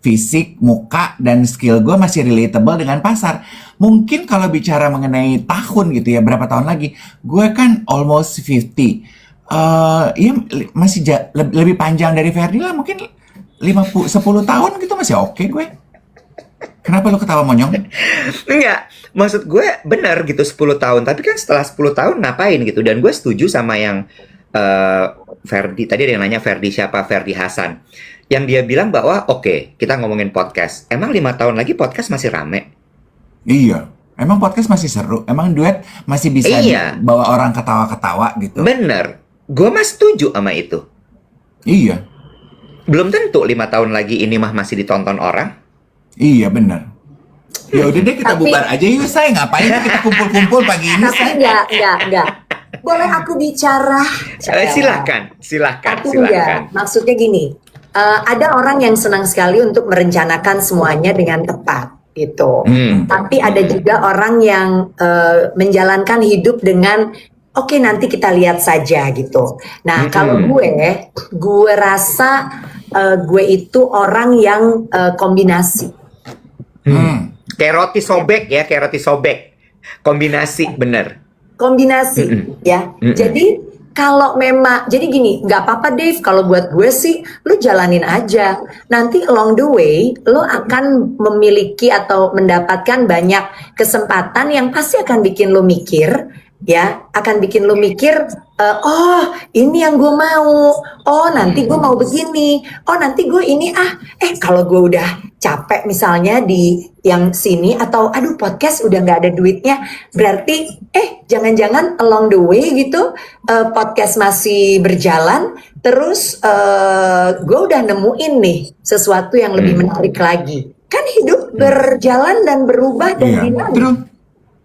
fisik, muka, dan skill gue masih relatable dengan pasar. Mungkin kalau bicara mengenai tahun gitu ya, berapa tahun lagi, gue kan almost 50. Iya masih lebih panjang dari Ferdi lah, mungkin 10 tahun gitu masih oke gue. Kenapa lu ketawa monyong? Enggak, maksud gue benar gitu 10 tahun. Tapi kan setelah 10 tahun ngapain gitu. Dan gue setuju sama yang Ferdi. Tadi ada yang nanya Ferdi siapa? Ferdi Hasan. Yang dia bilang bahwa oke, kita ngomongin podcast. Emang 5 tahun lagi podcast masih rame? Iya. Emang podcast masih seru? Emang duet masih bisa Iya. bawa orang ketawa-ketawa gitu? Bener. Gue mah setuju sama itu. Iya. Belum tentu 5 tahun lagi ini mah masih ditonton orang. Iya benar. Ya udah deh kita Tapi- bubar aja yuk, say. Ngapain sih kita kumpul-kumpul pagi ini, Tapi say? enggak. Boleh aku bicara? Silahkan. Tapi enggak, maksudnya gini, ada orang yang senang sekali untuk merencanakan semuanya dengan tepat gitu. Tapi ada juga orang yang menjalankan hidup dengan oke, nanti kita lihat saja gitu. Nah, kalau gue rasa gue itu orang yang kombinasi. Kayak roti sobek ya, kayak roti sobek. Kombinasi, bener. Kombinasi ya. Jadi kalau memang jadi gini, nggak apa-apa Dave, kalau buat gue sih lu jalanin aja. Nanti along the way lu akan memiliki atau mendapatkan banyak kesempatan yang pasti akan bikin lu mikir ya, akan bikin lu mikir oh ini yang gue mau, oh nanti gue mau begini, oh nanti gue ini kalau gue udah capek misalnya di yang sini atau aduh podcast udah nggak ada duitnya, berarti jangan-jangan along the way gitu podcast masih berjalan terus gue udah nemuin nih sesuatu yang lebih menarik lagi, kan hidup berjalan dan berubah dan Iya. dinamis.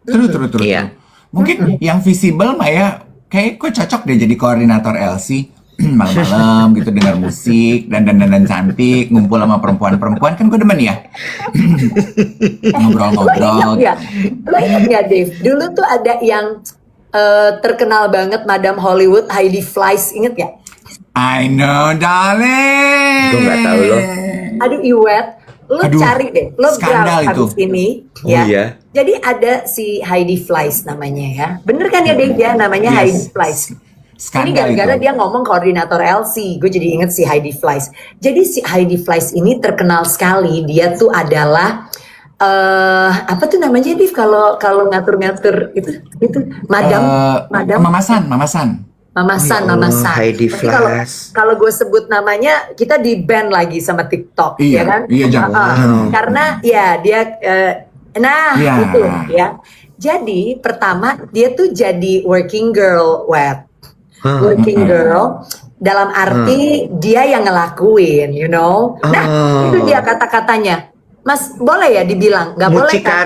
Terus. Iya. Mungkin yang visible mah ya, kayak gue cocok deh jadi koordinator LC. Malam-malam gitu dengar musik dan cantik, ngumpul sama perempuan-perempuan, kan gue demen ya. Ngobrol-ngobrol. Lo ingat nggak Dave? Dulu tuh ada yang terkenal banget Madam Hollywood, Heidi Fleiss, inget gak? I know, darling. Gue nggak tahu loh. Aduh Iwet, lo Aduh, cari deh, lo skandal grab itu. habis ini Oh, ya. iya. Jadi ada si Heidi Fleiss namanya ya, bener kan ya Dave ya, namanya Yes. Heidi Fleiss. Ini Skandal gara-gara itu. dia ngomong koordinator LC, gue jadi inget si Heidi Fleiss. Jadi si Heidi Fleiss ini terkenal sekali, dia tuh adalah apa tuh namanya Div kalau ngatur-ngatur itu Madam Mamasan. Mamasan. Heidi Tapi kalau Fleiss. kalau gue sebut namanya kita di ban lagi sama TikTok, Iya, ya kan? iya, jangan. Karena ya dia Iya. itu ya. Jadi pertama dia tuh jadi working girl, working girl dalam arti dia yang ngelakuin, you know. Nah itu dia kata-katanya. Mas boleh ya dibilang, nggak boleh kan?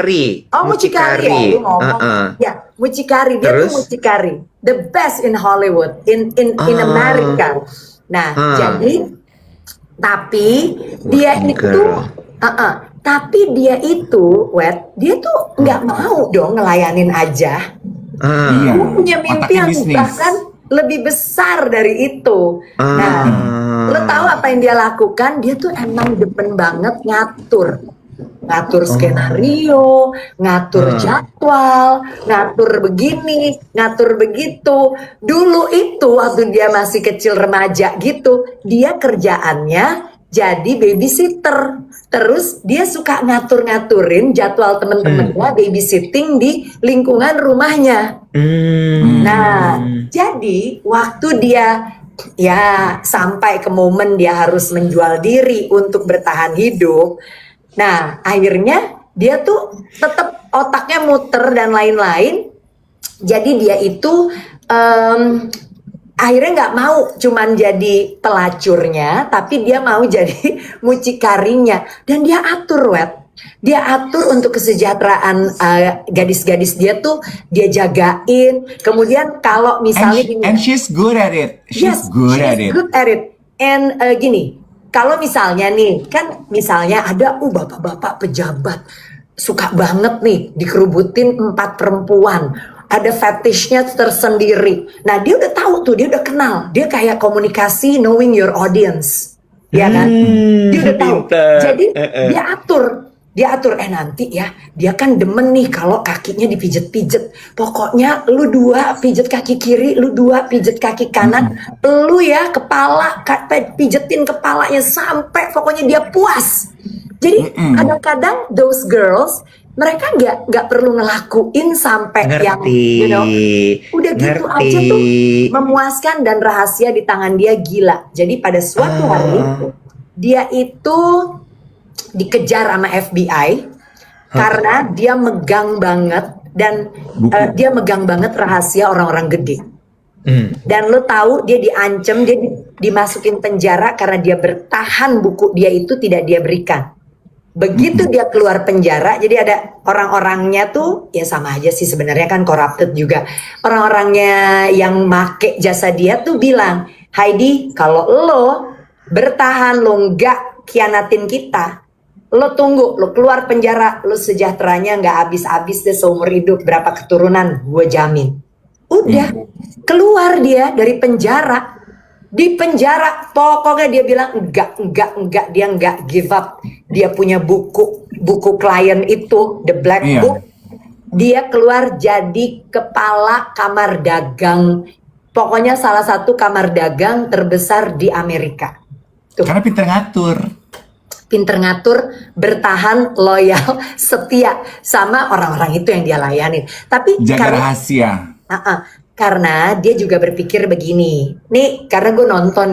Mucikari ya, lu ngomong. Ya, mucikari, dia Terus? tuh mucikari, the best in Hollywood, in America. Nah, jadi Tapi dia Working itu, girl. tapi dia itu, dia tuh nggak mau dong ngelayanin aja. Iya. Dia punya mimpi Otaknya yang bisnis. bahkan lebih besar dari itu. Nah, lo tahu apa yang dia lakukan? Dia tuh emang demen banget ngatur skenario, ngatur jadwal, ngatur begini, ngatur begitu. Dulu itu waktu dia masih kecil remaja gitu, dia kerjaannya jadi babysitter. Terus dia suka ngatur-ngaturin jadwal temen-temennya babysitting di lingkungan rumahnya. Nah, jadi waktu dia ya sampai ke momen dia harus menjual diri untuk bertahan hidup. Nah, akhirnya dia tuh tetap otaknya muter dan lain-lain. Jadi dia itu akhirnya nggak mau cuman jadi pelacurnya, tapi dia mau jadi mucikarinya. Dan dia atur, dia atur untuk kesejahteraan gadis-gadis dia tuh dia jagain. Kemudian kalau misalnya And she's good at it. She's good at it. good at it. And gini, kalau misalnya nih, kan misalnya ada bapak-bapak pejabat suka banget nih dikerubutin 4 perempuan. Ada fetishnya tersendiri. Nah, dia udah tahu tuh, dia udah kenal. Dia kayak komunikasi knowing your audience. Ya kan? Dia udah tahu. Jadi dia atur nanti ya, dia kan demen nih kalau kakinya dipijet-pijet. Pokoknya lu 2 pijet kaki kiri, lu 2 pijet kaki kanan, lu ya kepala pijetin kepalanya sampai pokoknya dia puas. Jadi kadang-kadang those girls mereka nggak perlu ngelakuin sampai yang udah gitu aja tuh memuaskan dan rahasia di tangan dia gila. Jadi pada suatu hari dia itu dikejar sama FBI karena dia megang banget dan dia megang banget rahasia orang-orang gede. Dan lo tahu dia diancam, dia dimasukin penjara karena dia bertahan buku dia itu tidak dia berikan. Begitu dia keluar penjara, jadi ada orang-orangnya tuh ya sama aja sih sebenarnya kan corrupted juga. Orang-orangnya yang make jasa dia tuh bilang, Heidi kalau lo bertahan, lo nggak khianatin kita, lo tunggu, lo keluar penjara, lo sejahteranya nggak habis-habis deh seumur hidup, berapa keturunan, gue jamin. Udah, keluar dia dari penjara. Di penjara, pokoknya dia bilang enggak, dia enggak give up. Dia punya buku klien itu, The Black Book. Dia keluar jadi kepala kamar dagang. Pokoknya salah satu kamar dagang terbesar di Amerika. Tuh. Karena pinter ngatur, bertahan, loyal, setia sama orang-orang itu yang dia layani. Tapi jaga rahasia. Karena dia juga berpikir begini, nih karena gue nonton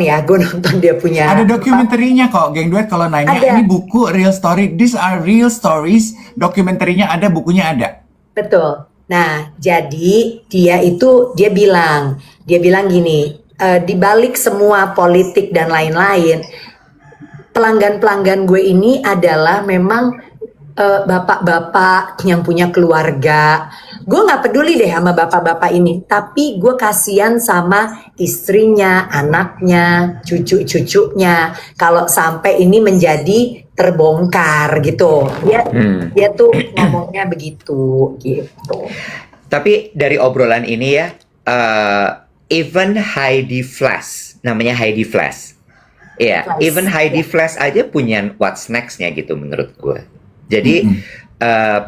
dia punya. Ada dokumenterinya kok, Geng Duet kalau nanya ini buku real story, these are real stories, dokumenterinya ada, bukunya ada. Betul. Nah, jadi dia bilang gini, di balik semua politik dan lain-lain, pelanggan-pelanggan gue ini adalah memang bapak-bapak yang punya keluarga. Gue nggak peduli deh sama bapak-bapak ini, tapi gue kasihan sama istrinya, anaknya, cucu-cucunya. Kalau sampai ini menjadi terbongkar gitu, dia tuh ngomongnya begitu gitu. Tapi dari obrolan ini ya, even Heidi Flash, namanya Heidi Flash, ya, even Heidi Flash aja punya what's next-nya gitu menurut gue. Jadi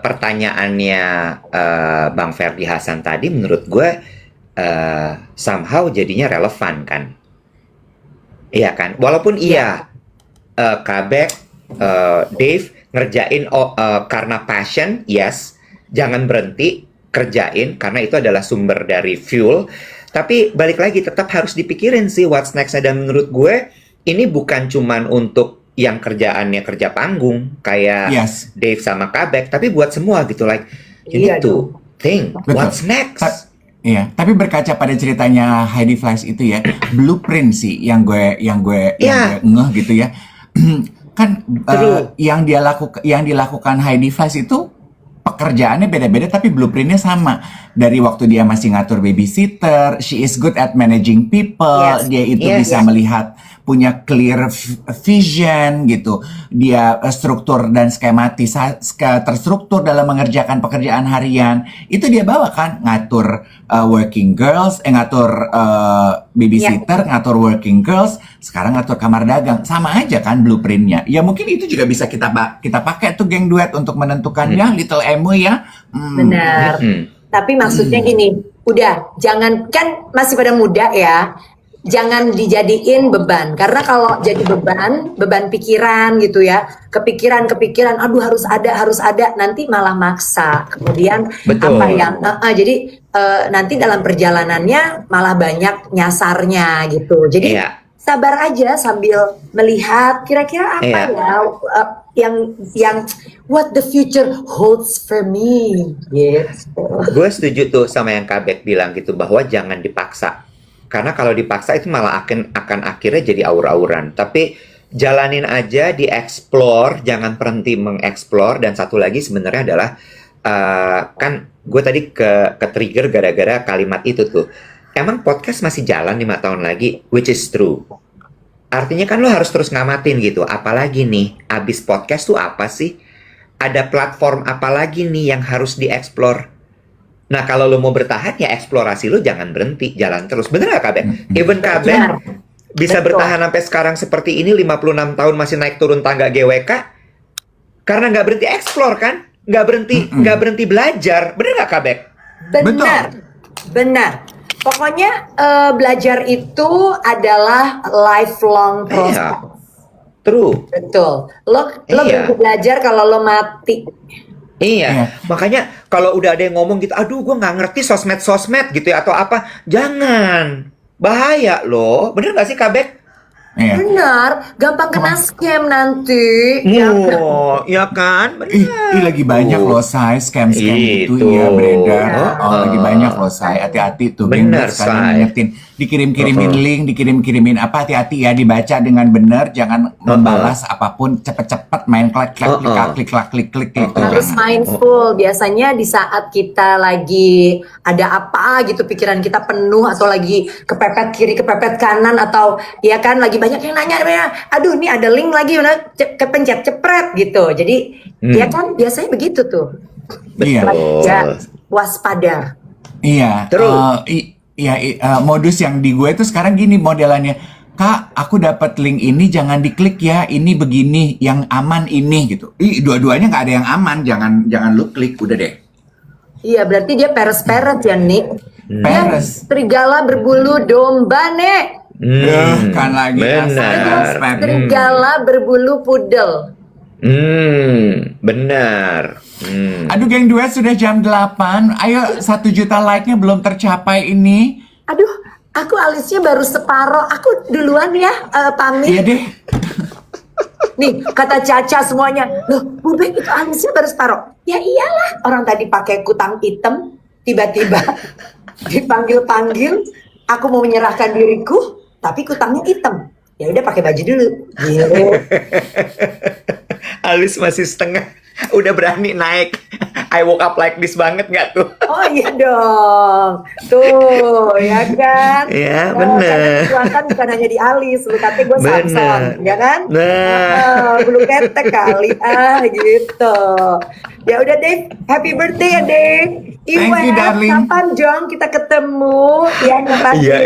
pertanyaannya Bang Ferdy Hasan tadi menurut gue somehow jadinya relevan kan? Iya kan? Walaupun Kabek, Dave ngerjain karena passion, yes, jangan berhenti kerjain karena itu adalah sumber dari fuel. Tapi balik lagi tetap harus dipikirin sih what's next-nya, dan menurut gue ini bukan cuman untuk yang kerjaannya kerja panggung kayak Dave sama Kabek, tapi buat semua gitu, like you need to think what's next. Iya, tapi berkaca pada ceritanya Heidi Flash itu ya, blueprint sih yang gue ngeh gitu ya. Kan yang dilakukan Heidi Flash itu pekerjaannya beda-beda tapi blueprintnya sama. Dari waktu dia masih ngatur babysitter, she is good at managing people, dia itu bisa melihat punya clear vision gitu. Dia struktur dan terstruktur dalam mengerjakan pekerjaan harian. Itu dia bawa kan, ngatur working girls, ngatur babysitter, ngatur working girls, sekarang ngatur kamar dagang. Sama aja kan blueprintnya. Ya mungkin itu juga bisa kita pakai tuh geng duet untuk menentukannya, Little Emu ya. Benar. Tapi maksudnya gini, udah jangan, kan masih pada muda ya, jangan dijadiin beban. Karena kalau jadi beban pikiran gitu ya, kepikiran, aduh harus ada, nanti malah maksa. Kemudian Betul. apa yang, jadi nanti dalam perjalanannya malah banyak nyasarnya gitu. Jadi Iya. sabar aja sambil melihat kira-kira apa Iya. yang what the future holds for me gitu. Gue setuju tuh sama yang Kabek bilang gitu, bahwa jangan dipaksa. Karena kalau dipaksa itu malah akan akhirnya jadi aur-auran. Tapi jalanin aja, dieksplor, jangan berhenti mengeksplor. Dan satu lagi sebenarnya adalah kan gue tadi ke trigger gara-gara kalimat itu tuh. Emang podcast masih jalan 5 tahun lagi, which is true. Artinya kan lo harus terus ngamatin gitu. Apalagi nih, abis podcast tuh apa sih? Ada platform apa lagi nih yang harus dieksplor? Nah, kalau lo mau bertahan, ya eksplorasi lo jangan berhenti, jalan terus. Bener gak, Kabek? Even Kabek Benar. bisa Betul. bertahan sampai sekarang seperti ini, 56 tahun masih naik turun tangga GWK, karena nggak berhenti eksplor kan? Nggak berhenti belajar. Bener gak, Kabek? Benar. Pokoknya belajar itu adalah lifelong process. Iya. True. Betul. Lo Iya. berhenti belajar kalau lo mati. Iya, makanya kalau udah ada yang ngomong gitu, aduh gue nggak ngerti sosmed gitu ya, atau apa, jangan, bahaya loh, bener nggak sih Kabek? Iya. Benar, gampang kena scam nanti. Ya kan? Ya kan, bener. Ih, lagi banyak loh Say, scam gitu Itu. ya beredar. Ya. Lagi banyak loh Say, hati-hati tuh. Geng Bener, duet sekalian Say. ngingetin, dikirim-kirimin link, dikirim-kirimin apa, hati-hati ya, dibaca dengan benar, jangan membalas apapun cepet-cepet main klik gitu. Harus mindful. Biasanya di saat kita lagi ada apa gitu, pikiran kita penuh atau lagi kepepet kiri, kepepet kanan, atau ya kan lagi banyak yang nanya, aduh ini ada link lagi, kepencet cepret gitu. Jadi ya kan biasanya begitu tuh. Iya. Ya, waspada. Iya. Terus? Modus yang di gue itu sekarang gini modelannya. Kak, aku dapat link ini, jangan diklik ya. Ini begini, yang aman ini gitu. Dua-duanya nggak ada yang aman, jangan lu klik, udah deh. Iya, berarti dia peres-peres ya, Nik. Peres. Serigala berbulu domba, Nek. Kan lagi Benar. Serigala berbulu pudel. Benar. Aduh, geng duet sudah jam 8. Ayo 1 juta like-nya belum tercapai ini. Aduh, aku alisnya baru separoh. Aku duluan ya, pamit. Iya deh. Nih, kata Caca semuanya. Loh, Bubek itu alisnya baru separoh. Ya iyalah, orang tadi pakai kutang hitam, tiba-tiba dipanggil-panggil, aku mau menyerahkan diriku, tapi kutangnya hitam. Ya udah pakai baju dulu. Gitu. Alis masih setengah, udah berani naik. I woke up like this banget nggak tuh? Oh iya dong. Tuh, ya kan? Ya, Oh, bener. karena kekuatan bukan hanya di alis, lu katanya gue Bener. Samson, ya kan? Nah. Bulu ketek kali, gitu. Ya udah Dave, happy birthday ya Dave. Thank you, darling. Kapan dong kita ketemu? Ya ngepasin. Iya,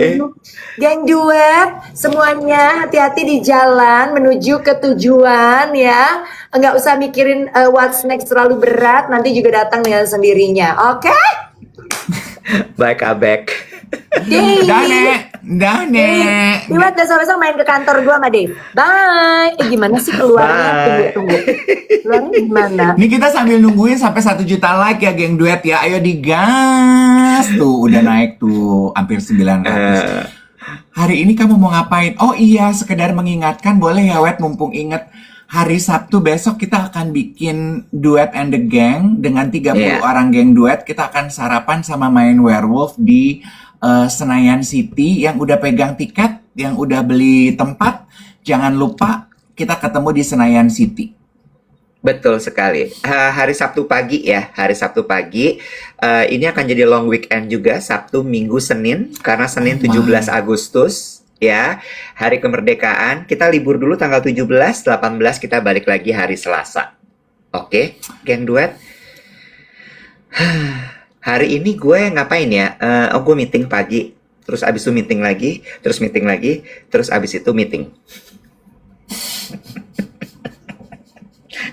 Geng duet, semuanya hati-hati di jalan menuju ke tujuan ya. Nggak usah mikirin what's next terlalu berat, nanti juga datang dengan sendirinya. Oke? Baik, Kabek. Dave. Dane. Lihat besok-besok main ke kantor gua sama Dave. Bye. Gimana sih keluarnya? Bye. Tunggu. Keluarnya gimana? Ini kita sambil nungguin sampai 1 juta like ya geng duet ya. Ayo digas. Tuh udah naik tuh hampir 900. Hari ini kamu mau ngapain? Oh iya, sekedar mengingatkan, boleh ya Wet, mumpung inget. Hari Sabtu besok kita akan bikin Duet and the Gang dengan 30 Iya. orang geng duet. Kita akan sarapan sama main werewolf di Senayan City. Yang udah pegang tiket, yang udah beli tempat, jangan lupa kita ketemu di Senayan City. Betul sekali. Hari Sabtu pagi ya, hari Sabtu pagi. Ini akan jadi long weekend juga, Sabtu, Minggu, Senin. Karena Senin 17 Agustus. ya. Hari kemerdekaan, kita libur dulu tanggal 17, 18 kita balik lagi hari Selasa. Oke, geng duet. Hari ini gue ngapain ya? Gue meeting pagi, terus abis itu meeting lagi, terus meeting lagi, terus abis itu meeting.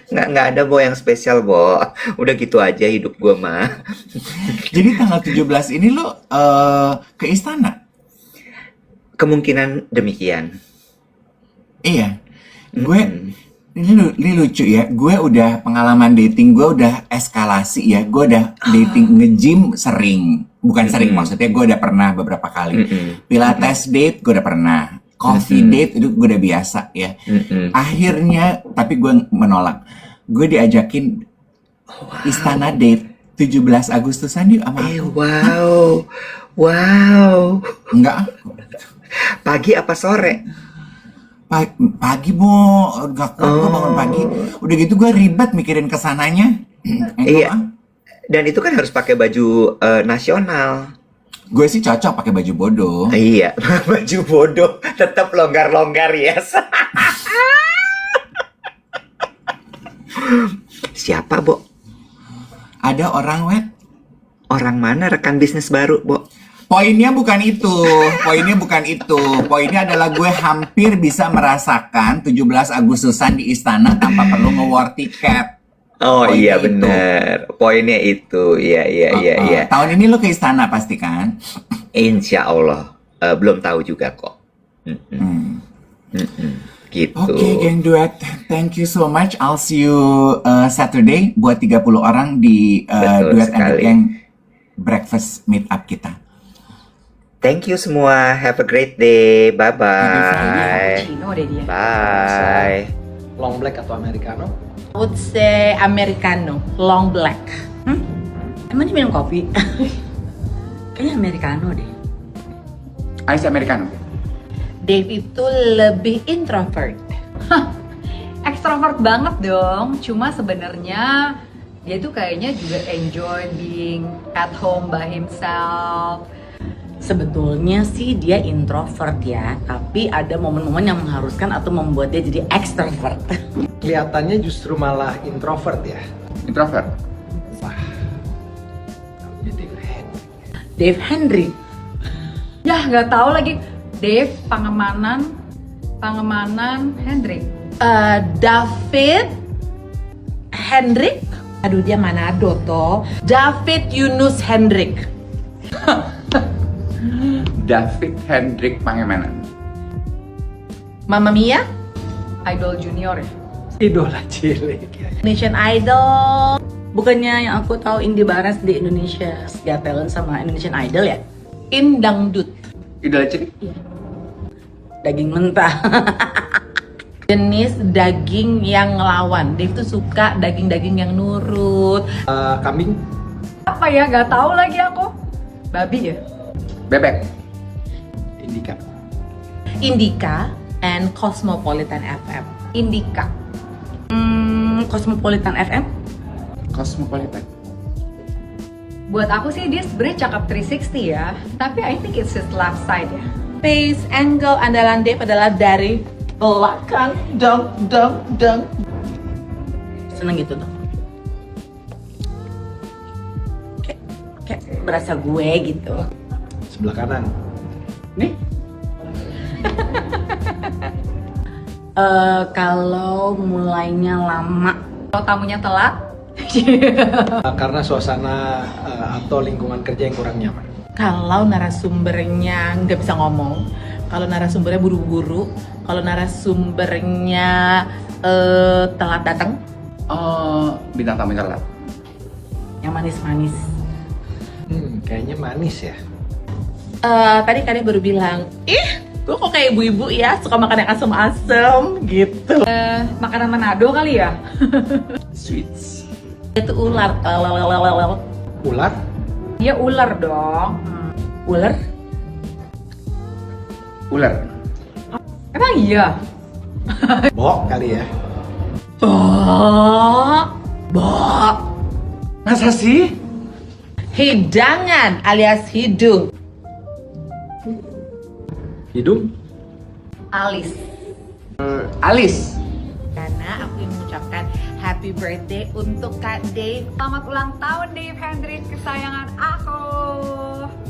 Nggak ada Bo yang spesial, Bo. Udah gitu aja hidup gue mah. Jadi tanggal 17 ini lo ke istana? Kemungkinan demikian. Iya. Gue ini lucu ya. Gue udah pengalaman dating gue udah eskalasi ya. Gue udah dating nge-gym sering. Bukan sering maksudnya gue udah pernah beberapa kali. Pilates date gue udah pernah. Coffee date itu gue udah biasa ya. Akhirnya tapi gue menolak. Gue diajakin istana date 17 Agustusan yuk sama aku. Wow. Enggak. Pagi apa sore? Pagi Bo, gak kuat gue bangun pagi. Udah gitu gue ribet mikirin kesananya. Iya. Dan itu kan harus pakai baju nasional. Gue sih cocok pakai baju bodoh. Iya, baju bodoh tetap longgar-longgar yes. Siapa, Bo? Ada orang wet. Orang mana rekan bisnis baru, Bo? Poinnya bukan itu. Poinnya adalah gue hampir bisa merasakan 17 Agustusan di istana tanpa perlu nge-war tiket. Oh Poinnya iya itu. benar. Poinnya itu. Iya. Tahun ini lo ke istana pasti kan? Insya Allah. Belum tahu juga kok. Gitu. Oke, geng duet. Thank you so much. I'll see you Saturday buat 30 orang di Betul Duet and the sekali. Gang breakfast meet up kita. Thank you semua. Have a great day. Bye-bye. Cino deh dia. Bye. Long black atau americano? I would say Americano, long black. Emang dia minum kopi? Kayaknya Americano deh. Ice Americano. Dave itu lebih introvert. Extrovert banget dong, cuma sebenarnya dia tuh kayaknya juga enjoy being at home by himself. Sebetulnya sih dia introvert ya, tapi ada momen-momen yang mengharuskan atau membuat dia jadi extrovert. Kelihatannya justru malah introvert ya. Introvert. Namanya Dave Henry. Dave Henry. Yah nggak tahu lagi. Dave Pangemanan Hendrik. David Hendrik. Aduh dia Manado toh. David Yunus Hendrik. David Hendrik Pangemanan. Mama Mia. Idol Junior ya. Idola cilik ya. Indonesian Idol. Bukannya yang aku tahu Indi Barens di Indonesia Got Talent sama Indonesian Idol ya? Indangdut. Idola cilik. Daging mentah. Jenis daging yang ngelawan. Dia tuh suka daging-daging yang nurut. Kambing, Apa ya? Nggak tahu lagi aku. Babi ya. Bebek. Indika. Indika and Cosmopolitan FM. Indika. Cosmopolitan FM. Cosmopolitan. Buat aku sih dia sebenarnya cakep 360 ya. Tapi I think it's his left side ya. Face angle andalan Dave adalah dari belakang. Dong. Seneng gitu tuh. Kayak berasa gue gitu. Sebelah kanan. Nih. Kalau mulainya lama, Kalau tamunya telat, Karena suasana atau lingkungan kerja yang kurang nyaman. kalau narasumbernya nggak bisa ngomong, kalau narasumbernya buru-buru, kalau narasumbernya telat datang, Bintang tamu telat. yang manis-manis. Kayaknya manis ya. Tadi kalian baru bilang, gue kok kayak ibu-ibu ya, suka makan yang asem-asem gitu. makanan Manado kali ya. Sweets. Itu ular. Ular? Dia ular dong. Ular? Ular. Emang iya? Bok kali ya. Bok. Masa sih? Hidangan alias hidung. Hidung? Alis. Alice. Karena aku ingin mengucapkan happy birthday untuk Kak Dave. Selamat ulang tahun Dave Hendrik, kesayangan aku.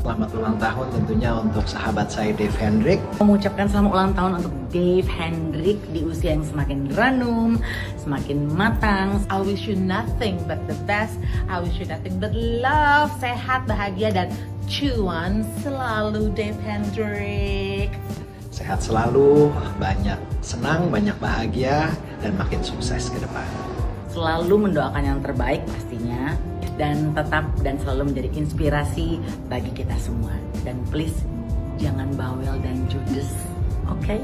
Selamat ulang tahun tentunya untuk sahabat saya Dave Hendrik. Mengucapkan selamat ulang tahun untuk Dave Hendrik di usia yang semakin ranum, semakin matang. I wish you nothing but the best. I wish you nothing but love, sehat, bahagia, dan cuan selalu Dave Hendrik. Sehat selalu, banyak senang, banyak bahagia, dan makin sukses ke depan. Selalu mendoakan yang terbaik pastinya, dan tetap dan selalu menjadi inspirasi bagi kita semua. Dan please jangan bawel dan judes, oke?